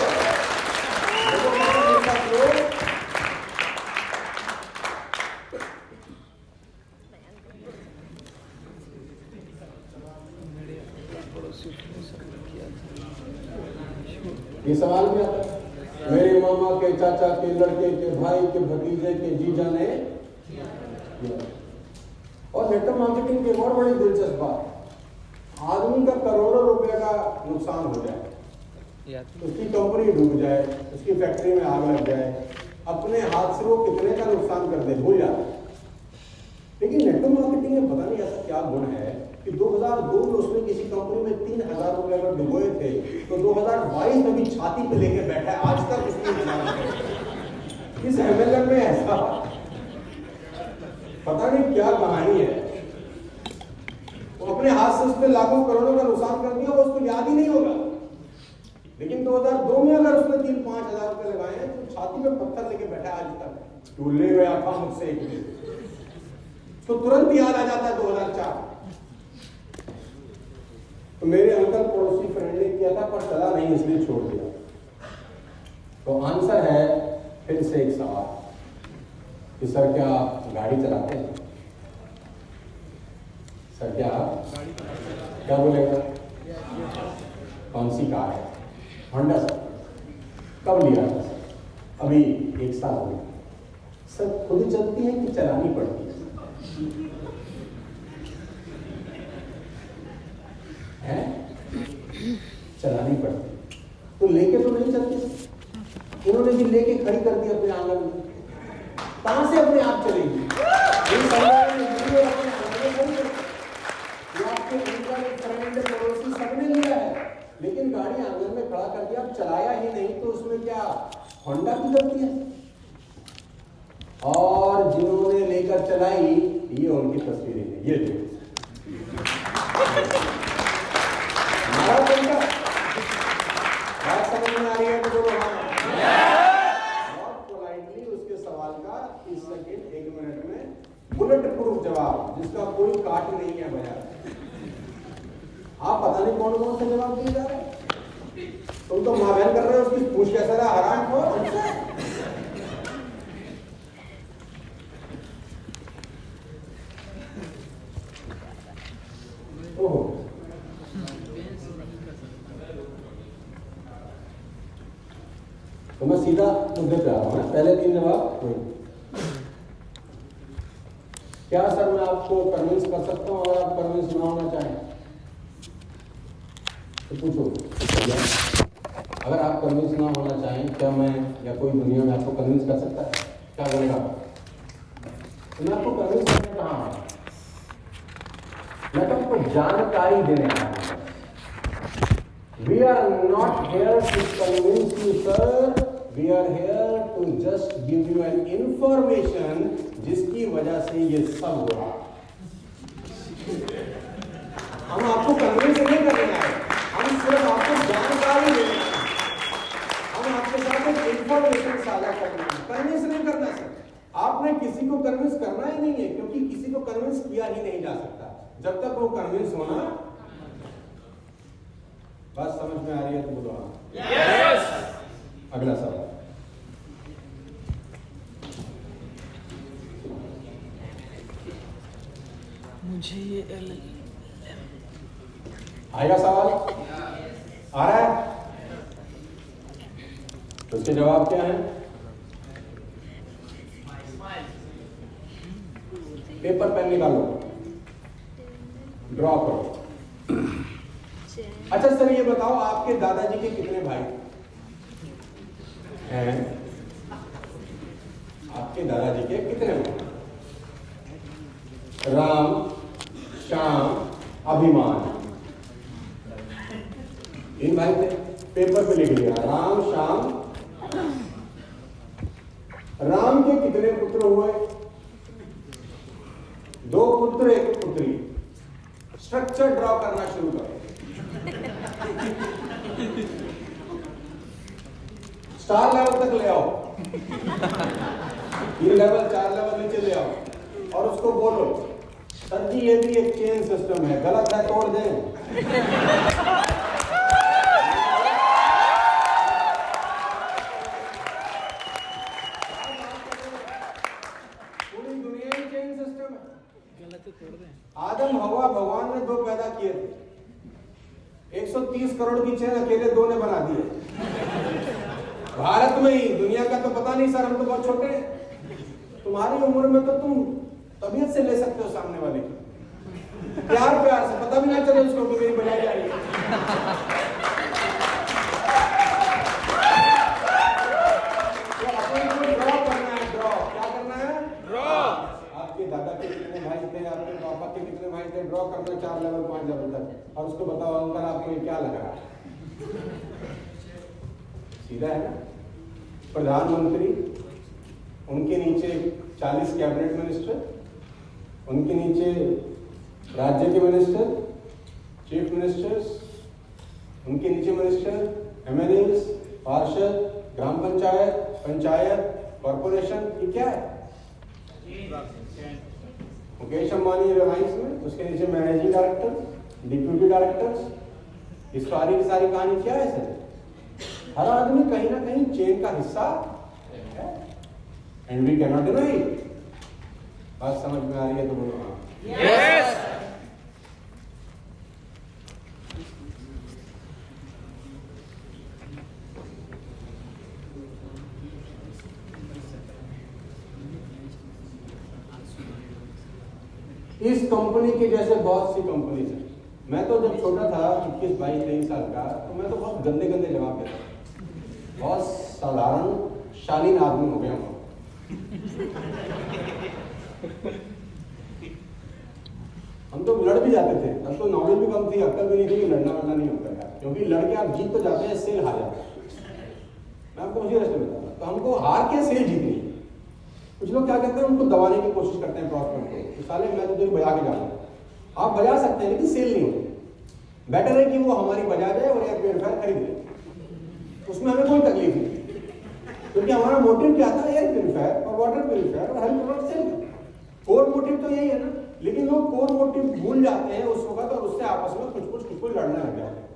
S1: ये सवाल भी आता है, मेरे मामा के चाचा के लड़के के भाई के भतीजे के जीजा ने किया। और नेटवर्क मार्केटिंग की एक और बड़ी दिलचस्प बात, आदमी का करोड़ों रुपए का नुकसान हो जाए, उसकी कंपनी डूब जाए, उसकी फैक्ट्री में आग लग जाए, अपने हाथ से वो कितने का नुकसान कर दे भूल जाए। लेकिन नेटवर्क मार्केटिंग में पता नहीं ऐसा क्या गुण है कि 2002 में उसने किसी कंपनी में 3000 रुपए अगर डुबोए थे, तो 2022 में भी छाती पे लेके बैठा है, आज तक उसने इस एमएलएम में ऐसा पता नहीं क्या कहानी है। वो अपने हाथ से उसने लाखों करोड़ों का नुकसान कर दिया, वो उसको याद ही नहीं होगा। लेकिन 2002 में अगर उसने 3-5 हजार रुपए लगाए हैं, तो छाती पे पत्थर लेके बैठा है आज तक। तू ले गया था मुझसे एक दिन, तो तुरंत याद आ जाता है 2004। तो मेरे अंकल पड़ोसी फ्रेंड ने किया था पर चला नहीं, इसलिए छोड़ दिया। तो आंसर है फिर से एक सवाल कि सर क्या आप गाड़ी चलाते हैं? सर क्या क्या बोलेगा? कौन सी कार है? Honda sir. कब लिया था सर? अभी 1 साल हो गया। सर खुद चलती है कि चलानी पड़ती है? चलानी पड़ती, तो लेके तो नहीं चलती। इन्होंने भी लेके खड़ी कर दी अपने आंगन में, कहां से अपने आप चलेगी? आपके फ्रेंड पड़ोसी सबने लिया है, लेकिन गाड़ी आंगन में खड़ा कर दिया, चलाया ही नहीं, तो उसमें क्या होंडा की गलती है? और जिन्होंने लेकर चलाई ये उनकी तस्वीरें हैं, ये देखो। बात समझ में आ रही है तो बोलो हाँ। बहुत पोलाइटली उसके सवाल का 30 सेकंड 1 मिनट में बुलेट प्रूफ जवाब, जिसका कोई काट नहीं है बाजार। आप पता नहीं कौन कौन से जवाब दिए जा रहे हैं। तुम तो मां बहन कर रहे हो, उसकी पूछ कैसा रहा हराम हो। ओहो, तो मैं सीधा मुद्दे पे आ रहा हूं। पहले 3 जवाब क्या सर मैं आपको कन्विंस कर सकता हूं अगर आप कन्विंस ना होना चाहें तो पूछो। अगर आप कन्विंस ना होना चाहें, क्या मैं या कोई दुनिया में आपको कन्विंस कर सकता है? क्या बोलेगा? तो मैं आपको कन्विंस करने कहाँ हूं? मैं तो आपको जानकारी देने का हूं। We are not here to convince you, sir. We are here to just give you an information जिसकी वजह से ये सब हो रहा। हम आपको कन्विंस नहीं करने आए, हम सिर्फ आपको जानकारी देने आए। हम आपके साथ एक इंफॉर्मेशन साझा करना है, कन्विंस नहीं करना सर। आपने किसी को कन्विंस करना ही नहीं है, क्योंकि किसी को कन्विंस किया ही नहीं जा सकता जब तक वो कन्विंस होना। बात समझ में आ रही है तो बोलो हाँ। यस। अगला सवाल।
S2: मुझे
S1: आएगा सवाल? आ रहा है? तो उसके जवाब क्या है? पेपर पेन निकालो, ड्रॉ करो। अच्छा सर ये बताओ आपके दादाजी के कितने भाई हैं? आपके दादाजी के कितने भाई? राम, श्याम, अभिमान, 3 भाई थे। पेपर पे लिख लिया राम, श्याम। राम के कितने पुत्र हुए? 2 पुत्र 1 पुत्री। स्ट्रक्चर ड्रॉ करना शुरू करो। स्टार लेवल तक ले आओ, 3 लेवल 4 लेवल नीचे ले आओ और उसको बोलो सर जी ये भी एक चेन सिस्टम है, गलत है तोड़ दें। पूरी दुनिया ही चेन सिस्टम है, गलत है तोड़ दें। आदम हवा भगवान ने 2 पैदा किए थे, 130 करोड़ की चेन अकेले 2 ने बना दी है। भारत में ही, दुनिया का तो पता नहीं सर, हम तो बहुत छोटे हैं। तुम्हारी उम्र में तो तुम तबीयत से ले सकते हो सामने वाले की, प्यार प्यार से, पता भी ना चले उसको कि मेरी बजाय जा रही है। तो अपने को ड्रॉ करना है, ड्रॉ क्या करना है? ड्रॉ। आपके दादा के कितने भाई थे, आपके पापा के कितने भाई थे, ड्रॉ करना 4 लेवल 5 लेवल तक, और उसको बताओ अंकल आपको ये क्या लग रहा है? सीधा है ना? प्रधानमंत्री, उनके नीचे 40 कैबिनेट मिनिस्टर, उनके नीचे राज्य के मिनिस्टर, चीफ मिनिस्टर्स, उनके नीचे मिनिस्टर, एमएलएस, पार्षद, ग्राम पंचायत, पंचायत, कॉर्पोरेशन, ये क्या है? मुकेश अंबानी रिलायंस में, उसके नीचे मैनेजिंग डायरेक्टर, डिप्यूटी डायरेक्टर्स, इस सारी की सारी कहानी क्या है सर? हर आदमी कहीं ना कहीं चेन का हिस्सा है, and we can not deny. बात समझ में आ रही है तो बोलो हाँ।
S2: यस।
S1: इस कंपनी के जैसे बहुत सी कंपनीज हैं। मैं तो जब छोटा था 21, 22, 23 साल का, तो मैं तो बहुत गंदे गंदे जवाब देता, बहुत साधारण शालीन आदमी हो गया हूँ। हम तो लड़ भी जाते थे, तब तो नॉलेज भी कम थी, अक्ल भी नहीं थी कि लड़ना वड़ना नहीं होता है, क्योंकि लड़के आप जीत तो जाते हैं, सेल हार जाते हैं। मैं आपको उसी रास्ते में बताऊंगा, तो हमको हार के सेल जीतनी है। कुछ लोग क्या करते हैं, उनको दबाने की कोशिश करते हैं प्रॉस्पेक्ट को, तो साले मैं तो तेरी बजा के जाऊंगा। आप बजा सकते हैं लेकिन सेल नहीं होती। बेटर है कि वो हमारी बजा जाए और एयर प्योरीफायर खरीद ले, उसमें हमें कोई तकलीफ नहीं, क्योंकि हमारा मोटिव क्या था? एयर प्योरीफायर और वाटर प्योरीफायर और health product sale. Core motive तो यही है ना, लेकिन लोग कोर मोटिव भूल जाते हैं उस वक्त और उससे आपस में कुछ लड़ने लग जाते हैं।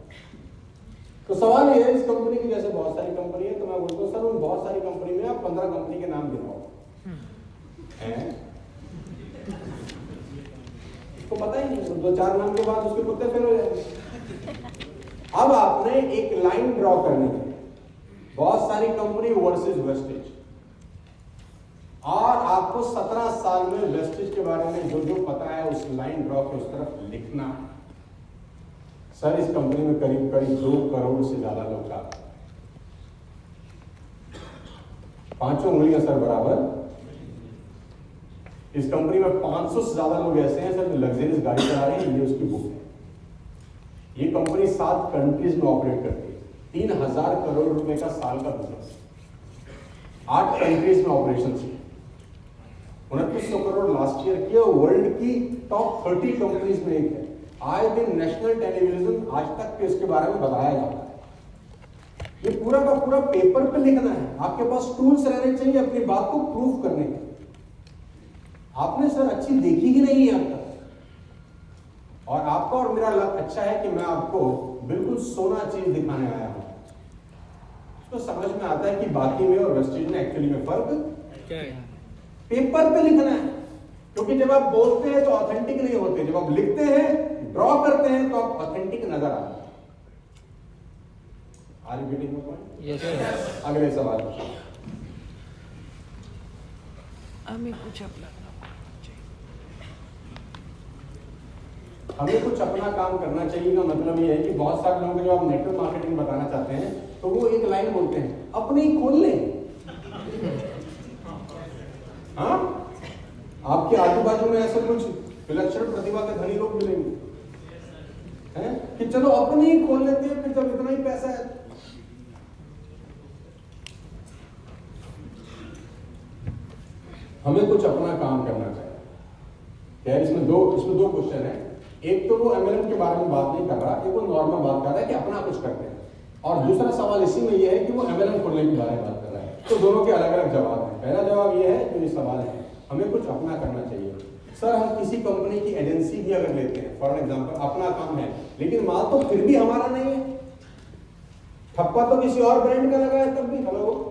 S1: तो सवाल ये है, इस कंपनी की जैसे बहुत सारी कंपनी है, तो मैं बोलता हूँ सर उन बहुत सारी कंपनी में आप 15 कंपनी के नाम गिनाओ। उसको पता ही नहीं, 2-4 नाम के बाद उसके कुत्ते फेल हो जाएंगे। अब आपने एक लाइन ड्रॉ करनी है, बहुत सारी कंपनी वर्सेस वेस्टेज, और आपको 17 साल में वेस्टेज के बारे में जो जो पता है उस लाइन ड्रॉ के उस तरफ लिखना। सर इस कंपनी में करीब करीब 2 करोड़ से ज्यादा लोग काम, 5 उंगलियां सर बराबर। इस कंपनी में 500 से ज्यादा लोग ऐसे हैं सर जो लग्जरियस गाड़ी चला रहे हैं, ये उसकी बुक है। ये कंपनी 7 कंट्रीज में ऑपरेट करती है, 3000 करोड़ रुपए का साल का बिजनेस, 8 कंट्रीज में ऑपरेशन है, 2900 करोड़ लास्ट ईयर की, वर्ल्ड की टॉप 30 कंपनीज में एक है। आए दिन नेशनल टेलीविजन आज तक के इसके बारे में बताया जाता है। ये पूरा का पूरा पेपर पे लिखना है, आपके पास टूल्स रहने चाहिए अपनी बात को प्रूफ करने के। आपने सर अच्छी देखी ही नहीं है अब तक, और आपका और मेरा लक अच्छा है कि मैं आपको बिल्कुल सोना चीज दिखाने आया हूं। उसको समझ में आता है कि बाकी में और वेस्टेज में एक्चुअली में फर्क क्या है। पेपर पे लिखना है, क्योंकि जब आप बोलते हैं तो ऑथेंटिक नहीं होते, जब आप लिखते हैं ड्रॉ करते हैं तो आप ऑथेंटिक नजर आते हैं। Are you getting my point?
S2: Yes.
S1: अगले सवाल
S2: हमें कुछ अपना
S1: हमें कुछ अपना काम करना चाहिए का मतलब ये है कि बहुत सारे लोगों को जब आप नेटवर्क मार्केटिंग बताना चाहते हैं तो वो एक लाइन बोलते हैं, अपने ही खोल लें। हाँ, आपके आजू बाजू में ऐसे कुछ विलक्षण प्रतिभा के धनी लोग मिलेंगे हैं कि चलो अपने ही खोल लेते हैं, फिर जब इतना ही पैसा है। हमें कुछ अपना काम करना चाहिए। क्या इसमें दो क्वेश्चन है। एक तो वो एमएलएम के बारे में बात नहीं कर रहा, एक वो नॉर्मल बात कर रहा है कि अपना कुछ करते हैं, और दूसरा सवाल इसी में ये है कि वो एमएलएम खोलने के बारे में बात कर रहा है। तो दोनों के अलग अलग जवाब हैं। पहला जवाब ये है जो ये सवाल है, हमें कुछ अपना करना चाहिए। सर हम किसी कंपनी की एजेंसी भी अगर लेते हैं, फॉर एग्जाम्पल अपना काम है, लेकिन माल तो फिर भी हमारा नहीं है, ठप्पा तो किसी और ब्रांड का लगा है, तब भी हेलो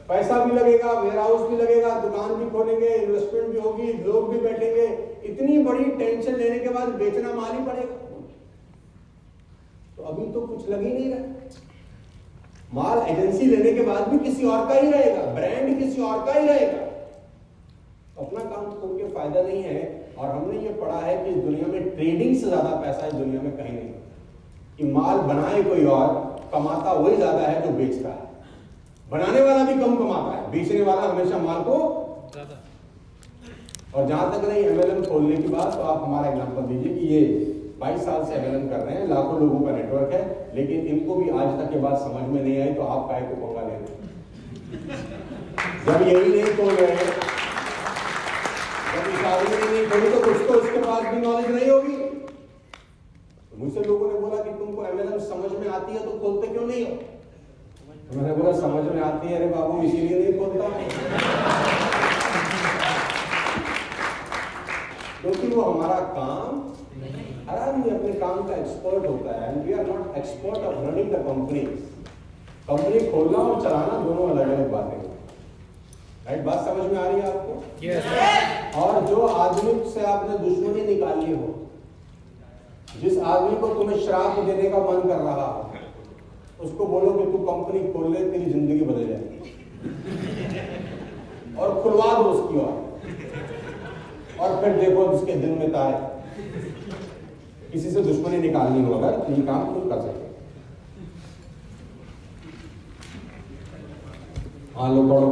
S1: पैसा भी लगेगा, वेयर हाउस भी लगेगा, दुकान भी खोलेंगे, इन्वेस्टमेंट भी होगी, लोग भी बैठेंगे, इतनी बड़ी टेंशन लेने के बाद बेचना माल ही पड़ेगा। तो अभी तो कुछ लग ही नहीं रहा। माल एजेंसी लेने के बाद भी किसी और का ही रहेगा, ब्रांड किसी और का ही रहेगा। अपना काम खोल के फायदा नहीं है। और हमने ये पढ़ा है कि इस दुनिया में ट्रेडिंग से ज्यादा पैसा इस दुनिया में कहीं नहीं, कि माल बनाए कोई और, कमाता वही ज्यादा है जो बेचता है। बनाने वाला भी कम कमाता है, बेचने वाला हमेशा माल को ज्यादा। और जहां तक नहीं एमएलएम खोलने की बात, तो आप हमारा एग्जांपल दीजिए कि ये 22 साल से एमएलएम कर रहे हैं, लाखों लोगों का नेटवर्क है, लेकिन इनको भी आज तक ये बात समझ में नहीं आई, तो आप काहे को पंगा ले रहे? जब यही नहीं खोल रहे हैं, जब इस आदमी ने नहीं खोली, तो कुछ तो उसके पास भी नॉलेज नहीं होगी। तो मुझसे लोगों ने बोला कि तुमको एमएलएम समझ में आती है तो खोलते क्यों नहीं हो? मैंने बोला समझ में आती है, अरे बाबू इसीलिए नहीं खोलता क्योंकि वो हमारा काम, हर आदमी अपने काम का एक्सपर्ट होता है। And we are not expert of running the company. Company खोलना और चलाना दोनों अलग अलग बातें हैं। राइट, बात समझ में आ रही है आपको?
S2: yes.
S1: और जो आदमी से आपने दुश्मनी निकाली हो, जिस आदमी को तुम्हें श्राप देने का मन कर रहा हो, उसको बोलो कि तू कंपनी खोल ले, तेरी जिंदगी बदल जाएगी, और खुलवा दो उसकी और फिर देखो उसके दिल में तारे। किसी से दुश्मनी निकालनी हो अगर तो ये काम तुम कर सकते। हाँ लो पढ़ो।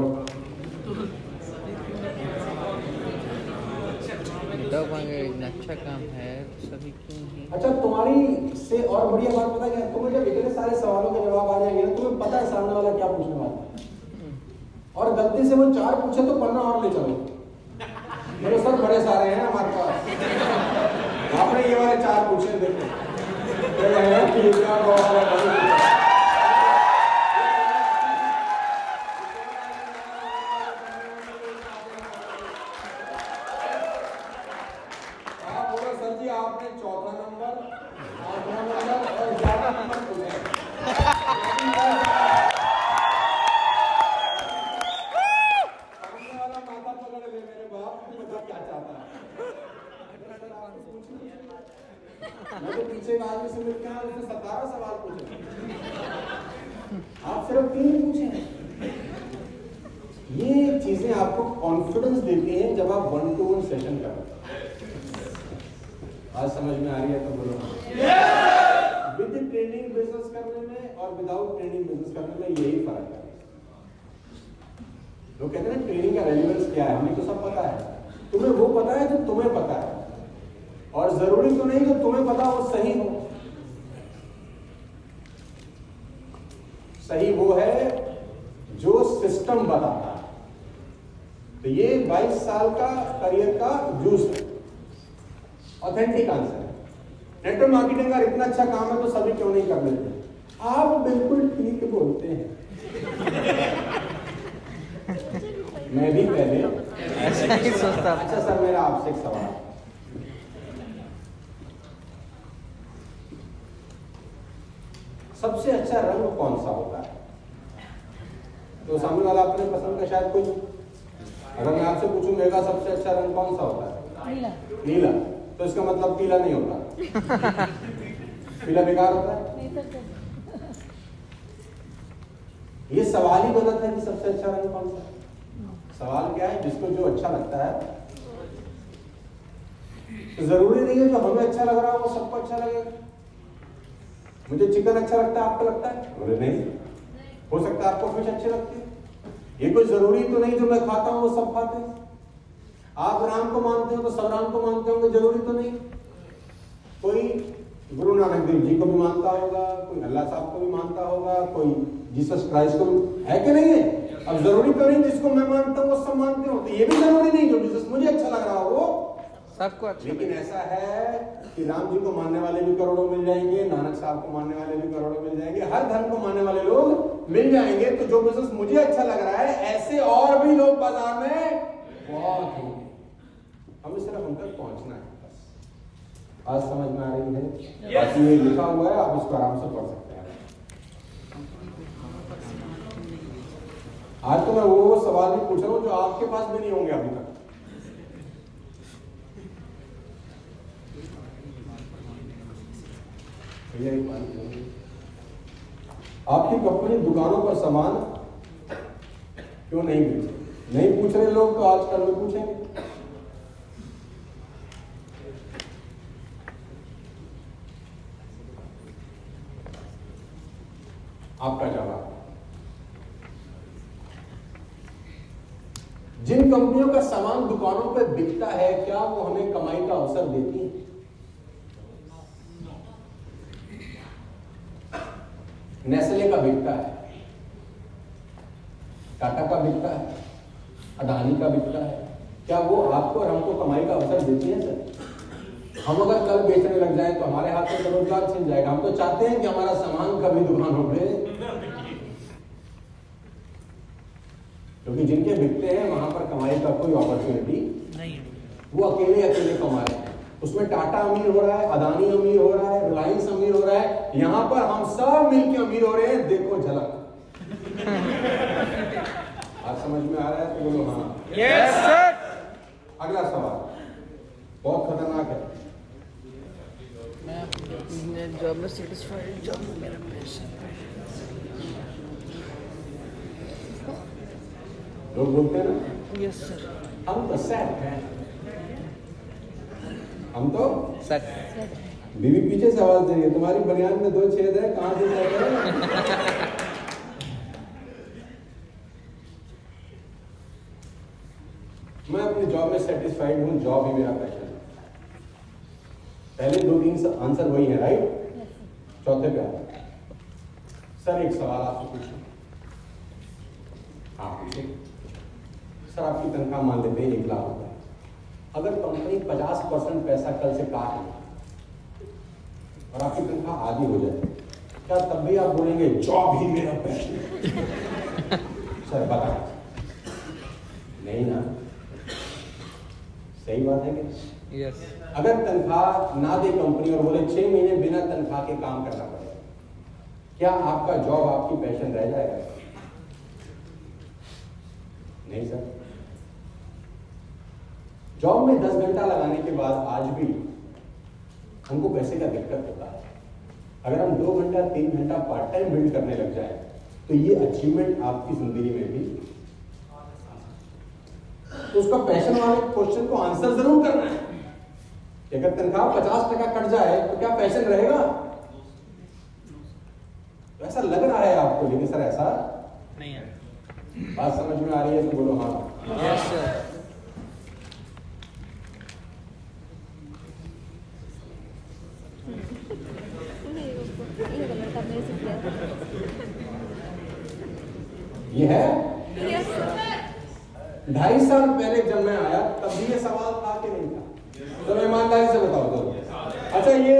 S2: अच्छा काम है सभी क्यों ही।
S1: अच्छा, तुम्हारी से और बढ़िया बात पता क्या, तुम्हें जब इतने सारे सवालों के जवाब आ जाएंगे ना, तुम्हें पता है सामने वाला क्या पूछने वाला है, और गलती से वो 4 पूछे तो पन्ना और ले चलो। मेरे सर बड़े सारे हैं हमारे पास, आपने ये वाले 4 पूछे, देखो आपने 4था नंबर, 8वां नंबर और 11वां नंबर पूछे। सामने वाला माथा पकड़ ले, मेरे बाप को पता क्या चाहता है। मैं तो पीछे एक आदमी से मिलकर आया, उसने 17 सवाल पूछे, आप सिर्फ 3 पूछे। ये चीजें आपको कॉन्फिडेंस देती हैं जब आप 1-to-1 सेशन करते हैं। आज समझ में आ रही है तो बोलो। विद ट्रेनिंग बिजनेस करने में और विदाउट ट्रेनिंग बिजनेस करने में यही फर्क है। लोग कहते हैं ट्रेनिंग का रेलेवेंस क्या है, हमें तो सब पता है। तुम्हें वो पता है जो तुम्हें पता है, और जरूरी तो नहीं जो तुम्हें पता वो सही हो। सही वो है जो सिस्टम बताता है। तो ये 22 साल का करियर का जूस है, ऑथेंटिक आंसर है। नेटवर्क मार्केटिंग का इतना अच्छा काम है तो सभी क्यों नहीं कर लेते? आप बिल्कुल ठीक बोलते हैं। मैं भी पहले
S2: ऐसा ही सोचता।
S1: अच्छा सर, मेरा आपसे एक सवाल, सबसे अच्छा रंग कौन सा होता है? तो सामने वाला अपने पसंद का शायद कोई, अगर मैं आपसे पूछूं मेरा सबसे अच्छा रंग कौन सा होता है?
S4: नीला।
S1: नीला। तो इसका मतलब पीला नहीं होता। पीला बेकार होता है। ये सवाल ही गलत है कि सबसे अच्छा रंग कौन सा है। सवाल क्या है, जिसको जो अच्छा लगता है। तो जरूरी नहीं है जो हमें अच्छा लग रहा है वो सबको अच्छा लगेगा। मुझे चिकन अच्छा लगता है, आपको लगता है? बोले नहीं। हो सकता है आपको फिश अच्छी लगती है। ये कोई जरूरी तो नहीं जो मैं खाता हूं वो सब खाते हैं। आप राम को मानते हो तो सब राम को मानते होंगे, जरूरी तो नहीं। कोई गुरु नानक देव जी को भी मानता होगा, कोई अल्लाह साहब को भी मानता होगा, कोई जीसस क्राइस्ट को भी, है कि नहीं है? अब जरूरी तो नहीं जिसको मैं मानता हूँ वो सब मानते हो, तो ये भी जरूरी नहीं जो जीसस मुझे अच्छा लग रहा हो वो
S2: सबको अच्छा।
S1: लेकिन ऐसा है कि राम जी को मानने वाले भी करोड़ों मिल जाएंगे, नानक साहब को मानने वाले भी करोड़ों मिल जाएंगे, हर धर्म को मानने वाले लोग मिल जाएंगे। तो जो बिजनेस मुझे अच्छा लग रहा है ऐसे और भी लोग बाजार में बहुत होंगे। हमें सिर्फ उन तक पहुंचना है बस। आज समझ में आ रही है? बाकी ये लिखा हुआ है, आप इसको आराम से पढ़ सकते हैं। आज तो मैं वो सवाल भी पूछ रहा हूं जो आपके पास भी नहीं होंगे अभी तक। आपकी कंपनी दुकानों पर सामान क्यों नहीं बेचती? नहीं पूछ रहे लोग तो आजकल में पूछेंगे। आपका जवाब, जिन कंपनियों का सामान दुकानों पर बिकता है क्या वो हमें कमाई का अवसर देती है? नेस्ले का बिकता है, टाटा का बिकता है, अडानी का बिकता है, क्या वो आपको और हमको कमाई का अवसर देती है? सर, हम अगर कल बेचने लग जाए तो हमारे हाथ में रोजगार छिन जाएगा। हम तो चाहते हैं कि हमारा सामान कभी दुकानों पे क्योंकि जिनके बिकते हैं वहां पर कमाई का कोई अपॉर्चुनिटी
S2: नहीं,
S1: वो अकेले कमा रहे हैं। उसमें टाटा अमीर हो रहा है, अदानी अमीर हो रहा है, रिलायंस अमीर हो रहा है, यहाँ पर हम सब मिलकर अमीर हो रहे हैं। देखो झलक। आज समझ में आ रहा है तो बोलो हाँ।
S2: Yes sir.
S1: अगला सवाल बहुत खतरनाक है।
S2: मैं जॉब में सेटिस्फाइड, जॉब में मेरा पैशन।
S1: लोग बोलते हैं ना
S2: यस सर।
S1: हम तो सेट हैं, हम तो
S2: सर
S1: बीवी पीछे सवाल चाहिए, तुम्हारी बनियान में 2 छेद है, कहां से सेट है? मैं अपनी जॉब में सेटिस्फाइड हूं, जॉब ही मेरा पैशन है। पहले 2-3 आंसर वही है, राइट? चौथे पे आता है। सर एक सवाल आपसे पूछूं? हाँ पूछिए। सर आपकी तनख्वाह मान लेते हैं 1 लाख रुपए, अगर कंपनी 50% पैसा कल से काट ले और आपकी तनख्वाह आधी हो जाए, क्या तब भी आप बोलेंगे जॉब ही मेरा पैशन है? सर बता नहीं ना, सही बात है कि?
S2: यस।
S1: अगर तनख्वाह ना दे कंपनी और बोले 6 महीने बिना तनख्वाह के काम करना पड़ेगा, क्या आपका जॉब आपकी पैशन रह जाएगा? नहीं सर। जॉब में 10 घंटा लगाने के बाद आज भी हमको पैसे का दिक्कत होता है। अगर हम 2 घंटा 3 घंटा पार्ट टाइम बिल्ड करने लग जाए तो ये अचीवमेंट आपकी जिंदगी में भी, तो उसका पैशन वाले क्वेश्चन को आंसर जरूर करना है। अगर तनख्वाह 50% कट जाए तो क्या पैशन रहेगा? तो ऐसा लग रहा है आपको, लेकिन सर ऐसा
S2: नहीं है।
S1: बात समझ में आ रही है तो बोलो हाँ।
S2: Yes sir.
S1: ये है 2.5 साल पहले जब मैं आया तब भी ये सवाल था कि नहीं था? तो ईमानदारी से बताओ तो। अच्छा ये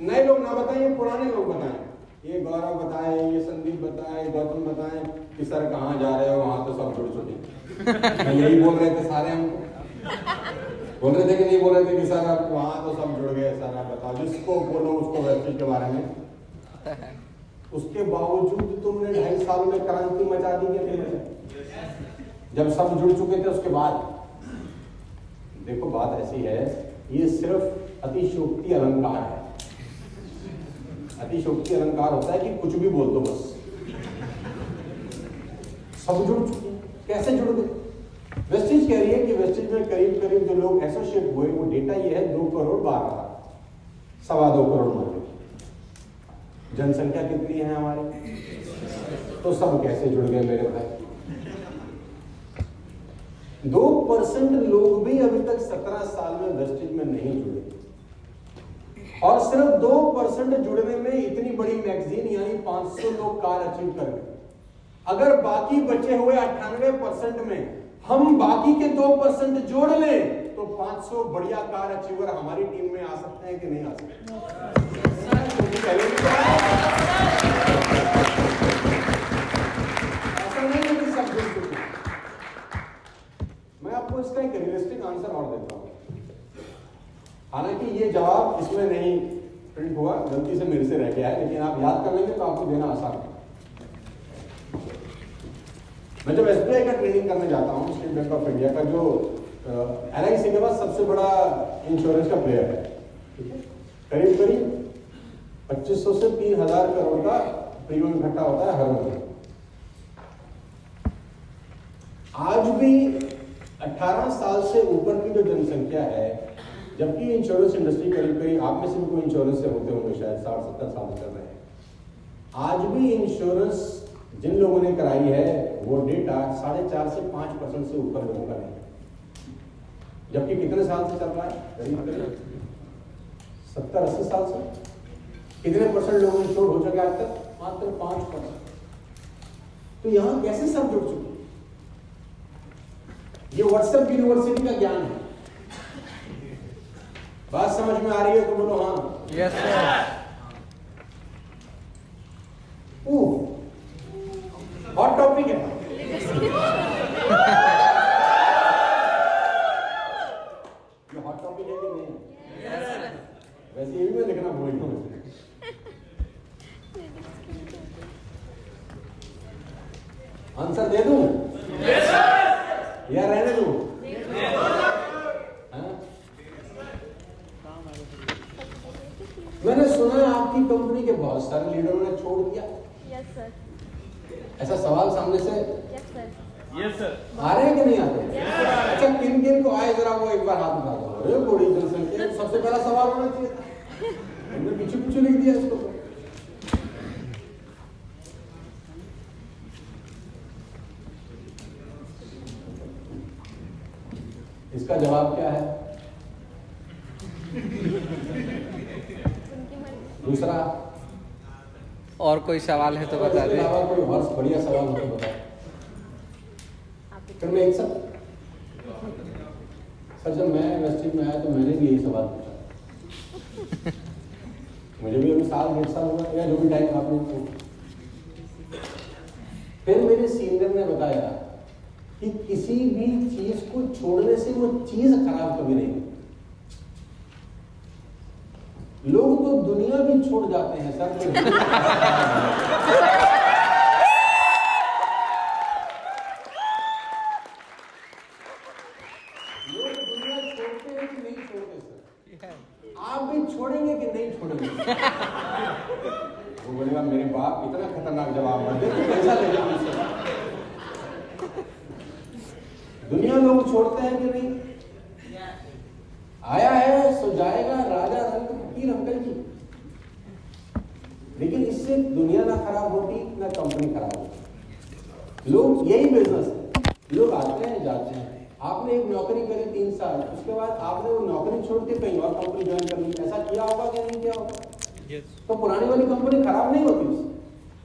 S1: नए लोग ना बताएं, ये पुराने लोग बताएं। ये गौरव बताएं, ये संदीप बताएं, गौतम बताएं कि सर कहाँ जा रहे हो, वहां तो सब जुड़ चुके। मैं यही बोल रहे थे सारे, हम बोल रहे थे कि नहीं बोल रहे थे कि सर आप वहां तो सब जुड़ गए। सर आप बताओ, जिसको बोलो उसको वेबसाइट के बारे में। उसके बावजूद तुमने 2.5 साल में क्रांति मचा दी है। जब सब जुड़ चुके थे उसके बाद देखो बात ऐसी है, ये सिर्फ अतिशयोक्ति अलंकार है। अतिशयोक्ति अलंकार होता है कि कुछ भी बोल दो बस। सब जुड़ चुके, कैसे जुड़ गए? वेस्टेज कह रही है कि वेस्टेज में करीब करीब जो लोग एसोसिएट हुए, वो डेटा ये है 2 करोड़ 12 लाख, 2.25 करोड़ मान। जनसंख्या कितनी है हमारी? तो सब कैसे जुड़ गए मेरे भाई? 2% लोग भी अभी तक 17 साल में वेस्टेज में नहीं जुड़े, और सिर्फ 2% जुड़ने में इतनी बड़ी मैगजीन यानी 500 लोग कार अचीव कर गए। अगर बाकी बचे हुए 98% में हम बाकी के 2% जोड़ लें तो 500 बढ़िया कार अचीवर हमारी टीम में आ सकते हैं कि नहीं आ सकते? ऐसा नहीं है कि सब जुड़ चुके। मैं आपको इसका एक रियलिस्टिक आंसर और देता हूं। हालांकि ये जवाब इसमें नहीं प्रिंट हुआ, गलती से मेरे से रह गया है, लेकिन आप याद कर लेंगे तो आपको देना आसान है। मैं जब SBI का ट्रेनिंग करने जाता हूँ, स्टेट बैंक ऑफ इंडिया का, जो LIC के पास सबसे बड़ा इंश्योरेंस का प्लेयर है, ठीक है, करीब करीब 2500 से 3000 करोड़ का प्रीमियम इकट्ठा होता है हर महीने। आज भी 18 साल से ऊपर की जो जनसंख्या है, जबकि इंश्योरेंस इंडस्ट्री करीब करीब, आप में से भी कोई इंश्योरेंस से होते होंगे शायद 60-70 साल से कर रहे हैं, आज भी इंश्योरेंस जिन लोगों ने कराई है वो डेटा 4.5 से 5% से ऊपर लोगों का नहीं है। जबकि कितने साल से चल रहा है? करीब करीब 70-80 साल से। कितने परसेंट लोग इंश्योर हो चुके आज तक? मात्र 5%। तो यहां कैसे सब जुड़ चुके? ये व्हाट्सएप यूनिवर्सिटी का ज्ञान है। बात समझ में आ रही है तो बोलो हाँ।
S2: Yes sir.
S1: हॉट टॉपिक है। या रहने दो? हाँ? मैंने सुना है आपकी कंपनी के बहुत सारे लीडरों ने छोड़ दिया।
S4: Yes sir.
S1: ऐसा सवाल सामने से
S4: यस सर।
S3: Yes sir.
S1: आ रहे हैं कि नहीं आते? अच्छा, किन किन को आए जरा वो एक बार हाथ उठा दो। अरे बड़ी जनसंख्या, सबसे पहला सवाल होना चाहिए था। हमने पीछे पीछे लिख दिया इसको। इसका जवाब क्या है?
S4: उनकी मर्जी।
S1: दूसरा,
S2: और कोई सवाल है तो बता
S1: इसके
S2: दे।
S1: अलावा कोई और बढ़िया सवाल हो तो बताओ।
S4: आप
S1: फिर मैं एक सर जब मैं यूनिवर्सिटी में आया तो मैंने भी यही सवाल पूछा। मुझे भी अभी साल 1.5 साल हुआ या जो भी टाइम आपने पूछा। फिर मेरे सीनियर ने बताया कि किसी भी चीज को छोड़ने से वो चीज खराब कभी नहीं होती। लोग तो दुनिया भी छोड़ जाते हैं सर। लोग दुनिया छोड़ते हैं कि नहीं छोड़ते सर? आप भी छोड़ेंगे कि नहीं छोड़ेंगे? वो बोलेगा मेरे बाप इतना खतरनाक जवाब ना दे, कैसा लेगा मुझसे? दुनिया लोग छोड़ते हैं कि नहीं? आया है सो जाएगा, राजा रंग फकीर अंकल जी। लेकिन इससे दुनिया ना खराब होती ना कंपनी खराब होती। लोग यही बिजनेस है, लोग आते हैं जाते हैं। आपने एक नौकरी करी 3 साल, उसके बाद आपने वो नौकरी छोड़ के कहीं और कंपनी ज्वाइन कर ली। ऐसा किया होगा कि नहीं किया होगा? तो पुरानी वाली कंपनी खराब नहीं होती उससे।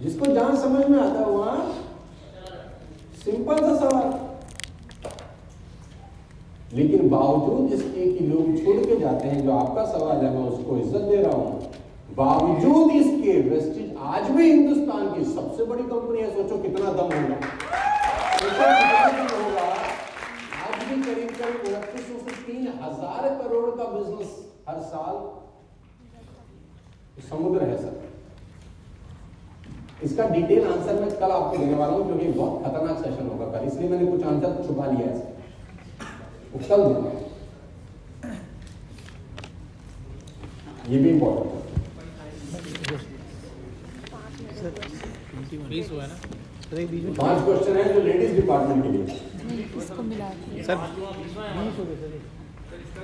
S1: जिसको जहां समझ में आता है वहां सिंपल सा सवाल। लेकिन बावजूद इसके कि लोग छोड़ के जाते हैं, जो आपका सवाल है मैं उसको इज्जत दे रहा हूं, बावजूद इसके वेस्टेज आज भी हिंदुस्तान की सबसे बड़ी कंपनी है। सोचो कितना दम होगा, सोचो कितना दम होगा। आज भी करीब 2900 से 3000 करोड़ का बिजनेस हर साल समुद्र है सर। इसका डिटेल आंसर मैं कल आपको देने वाला हूं, क्योंकि बहुत खतरनाक सेशन होगा कल, इसलिए मैंने कुछ आंसर छुपा लिया है। कल देना, ये भी इम्पोर्टेंट है।
S3: 20 हुआ ना?
S1: 5 क्वेश्चन है जो लेडीज डिपार्टमेंट के लिए।
S5: इसको मिला के
S3: सर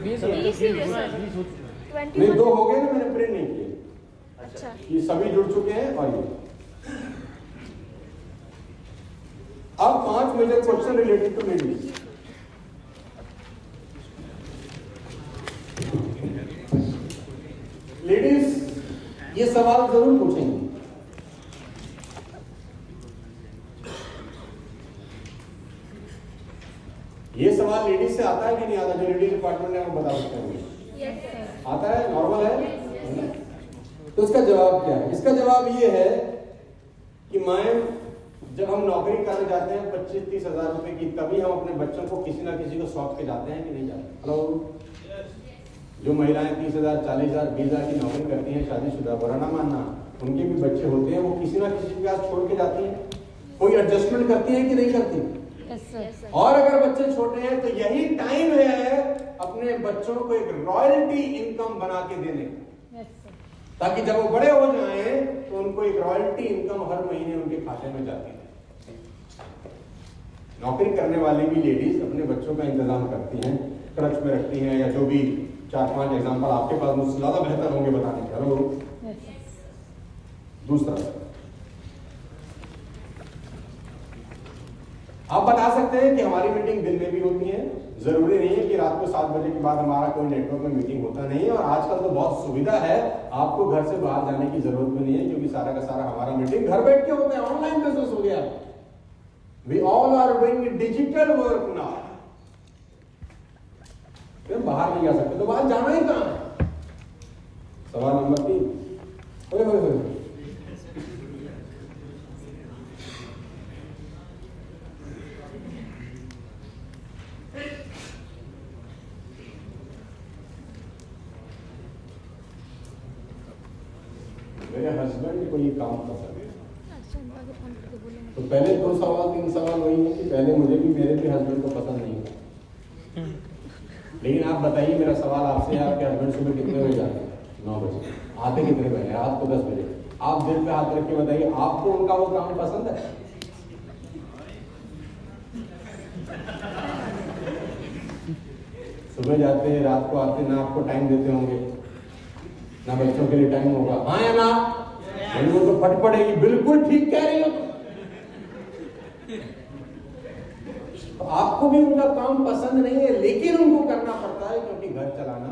S4: 20 ही है सर।
S1: नहीं, 2 हो गए ना, मैंने प्रिंट नहीं किए।
S4: अच्छा।
S1: ये सभी जुड़ चुके हैं। और ये अब 5 major question related to ladies. Ladies ये सवाल जरूर पूछेंगे। ये सवाल लेडीज से आता है कि नहीं आता? जो लेडीज डिपार्टमेंट है वो बता सकते हैं।
S4: Yes sir.
S1: आता है, नॉर्मल है। तो इसका जवाब क्या है? इसका जवाब ये है कि मैम जब हम नौकरी करने जाते हैं 25-30 हजार रुपए की, तभी हम अपने बच्चों को किसी ना किसी को सौंप के जाते हैं कि नहीं जाते? हेलो, जो महिलाएं 30,000, 40,000, 20,000 की नौकरी करती हैं, शादीशुदा, बुरा ना मानना, उनके भी बच्चे होते हैं, वो किसी ना किसी के पास छोड़ के जाती हैं। कोई एडजस्टमेंट करती है कि नहीं करती?
S5: Yes sir.
S1: और अगर बच्चे छोटे हैं तो यही टाइम है अपने बच्चों को एक रॉयल्टी इनकम बना के देने का,
S5: यस सर।
S1: ताकि जब वो बड़े हो जाएं तो उनको एक रॉयल्टी इनकम हर महीने उनके खाते में जाती है। नौकरी करने वाली भी लेडीज अपने बच्चों का इंतजाम करती हैं, क्रच में रखती हैं, या जो भी 4-5 एग्जाम्पल आपके पास मुझसे ज्यादा बेहतर होंगे बताने के। हेलो, दूसरा आप बता सकते हैं कि हमारी मीटिंग दिन में भी होती है। जरूरी नहीं है कि रात को 7 बजे के बाद हमारा कोई नेटवर्क में मीटिंग होता नहीं है। और आजकल तो बहुत सुविधा है, आपको घर से बाहर जाने की जरूरत भी नहीं है, क्योंकि सारा का सारा हमारा मीटिंग घर बैठ के होता है। ऑनलाइन बिजनेस हो गया। We all are doing digital work now. फिर बाहर नहीं जा सकते तो बाहर जाना ही कहां है? सवाल नंबर 3। मेरे हस्बैंड को ये काम पसंद है। तो पहले 2 सवाल 3 सवाल वही है कि पहले मुझे भी मेरे भी हस्बैंड को पसंद नहीं था, लेकिन आप बताइए, मेरा सवाल आपसे है, आपके हस्बैंड सुबह कितने बजे जाते हैं? 9 बजे। आते कितने बजे? रात को 10 बजे। आप दिल पे हाथ रख के बताइए, आपको उनका वो काम पसंद है? सुबह जाते हैं, रात को आते, ना आपको टाइम देते होंगे, ना बच्चों के लिए टाइम होगा। हाँ या ना? वो तो फट पड़ेगी। बिल्कुल ठीक कह रही हो। तो आपको भी उनका काम पसंद नहीं है, लेकिन उनको करना पड़ता है, क्योंकि घर चलाना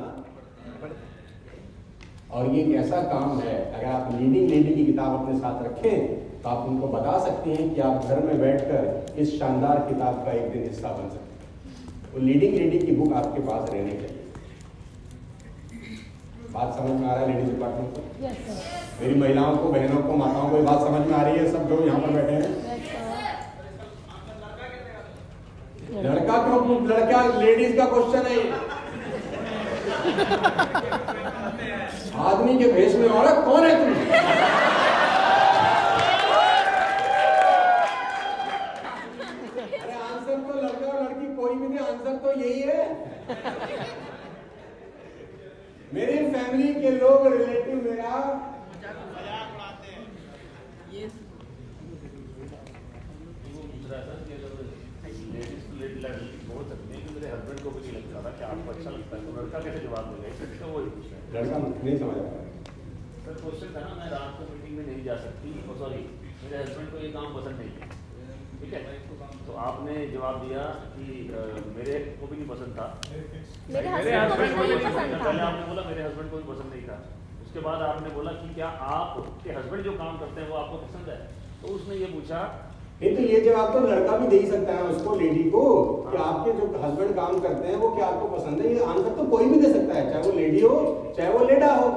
S1: पड़ता। और ये एक ऐसा काम है, अगर आप लीडिंग लेडी की किताब अपने साथ रखें तो आप उनको बता सकते हैं कि आप घर में बैठकर इस शानदार किताब का एक दिन हिस्सा बन सकते हैं। वो लीडिंग लेडी की बुक आपके पास रहनी चाहिए। बात समझ में आ रहा है लेडीज डिपार्टमेंट को?
S5: Yes sir.
S1: मेरी महिलाओं को, बहनों को, माताओं को ये बात समझ में आ रही है? सब लोग यहाँ पर बैठे हैं। लड़का क्यों? लड़का लेडीज का क्वेश्चन है ये। आदमी के भेष में औरत कौन है तुम? अरे आंसर तो लड़का और लड़की कोई भी नहीं, आंसर तो यही है। मेरी फैमिली के लोग, रिलेटिव मेरा
S3: मेरे हस्बैंड को भी नहीं लगता था कि आपको अच्छा लगता है, तो लड़का कैसे जवाब देगा? तो वो
S1: लड़का नहीं समझ आता।
S3: सर क्वेश्चन था ना, मैं रात को मीटिंग में नहीं जा सकती, सॉरी मेरे हस्बैंड को ये काम पसंद नहीं है, ठीक है? तो आपने जवाब दिया कि मेरे को भी नहीं पसंद था,
S4: मेरे हस्बैंड को भी नहीं पसंद था।
S3: पहले आपने बोला मेरे हस्बैंड को भी पसंद नहीं था, उसके बाद आपने बोला कि क्या आपके हस्बैंड जो काम करते हैं वो आपको पसंद है? तो उसने ये पूछा।
S1: नहीं तो ये जवाब तो लड़का भी दे ही सकता है उसको, लेडी को, कि आपके जो हस्बैंड काम करते हैं वो क्या आपको पसंद है। ये आंसर तो कोई भी दे सकता है, चाहे वो लेडी हो चाहे वो लेडा हो।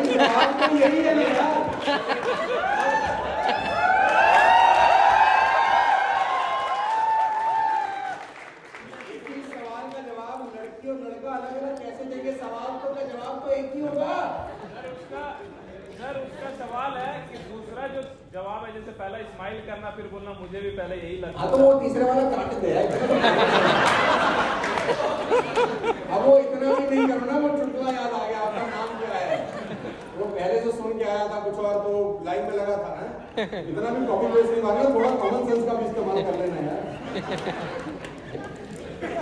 S1: जवाब तो यही है मेरा। एक ही सवाल का जवाब लड़की और लड़का अलग अलग कैसे देंगे? सवाल तो का जवाब तो एक ही होगा।
S6: सर उसका सवाल है कि दूसरा जो जवाब है, जैसे पहला स्माइल करना फिर बोलना मुझे भी पहले यही लगता।
S1: हाँ तो वो तीसरे वाला काट दे। अब वो इतना भी नहीं करना, वो चुटकुला याद आ गया, आपका नाम क्या है? वो पहले से सुन के आया था कुछ और, तो लाइन में लगा था। इतना भी कॉपी पेस्ट नहीं मारना, थोड़ा कॉमन सेंस का भी इस्तेमाल कर लेना यार।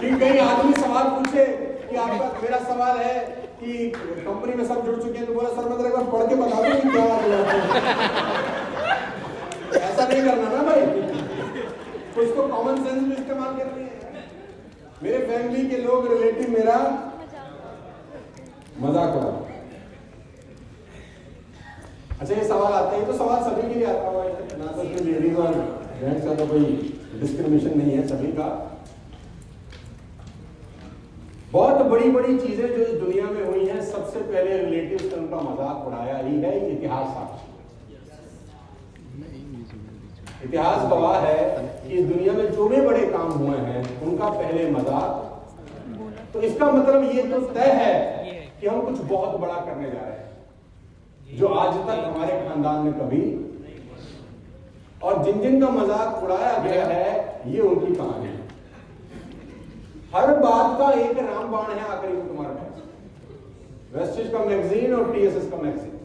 S1: कि कहीं आदमी सवाल पूछे कि आपका, मेरा सवाल है कि कंपनी में सब जुड़ चुके हैं, तो बोला सर मैं एक बार पढ़ के बता दूं कि क्या है। ऐसा नहीं करना ना भाई, कुछ तो कॉमन सेंस भी इस्तेमाल करनी है। मेरे फैमिली के लोग, रिलेटिव मेरा मजाक उड़ा। अच्छा ये सवाल आते हैं, तो सवाल सभी के लिए आता हुआ है ना, तो फिर लेडीज और जेंट्स का तो कोई डिस्क्रिमिनेशन नहीं है, सभी का। बहुत बड़ी बड़ी चीजें जो इस दुनिया में हुई हैं, सबसे पहले रिलेटिव से उनका मजाक उड़ाया ही है। इतिहास साक्षी, इतिहास गवाह है कि इस दुनिया में जो भी बड़े काम हुए हैं उनका पहले मजाक। तो इसका मतलब ये तो तय है कि हम कुछ बहुत बड़ा करने जा रहे हैं, जो आज तक हमारे खानदान में कभी, और जिन जिन का मजाक उड़ाया गया है ये उनकी कहानी है। हर बात का एक रामबाण है आखिरी में तुम्हारे पास। वेस्टिज का मैगजीन और टीएसएस का मैगजीन,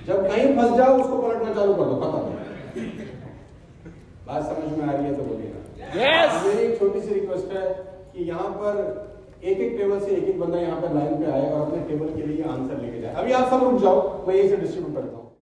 S1: जब कहीं फंस जाओ उसको पलटना चालू कर दो, खत्म। बात समझ में आ रही है तो बोलिए ना।
S6: Yes!
S1: मेरी एक छोटी सी रिक्वेस्ट है कि यहाँ पर एक एक टेबल से एक एक बंदा यहाँ पर लाइन पे आए और अपने टेबल के लिए आंसर लेके जाए। अभी आप सब रुक जाओ, मैं यही से डिस्ट्रीब्यूट करता हूँ।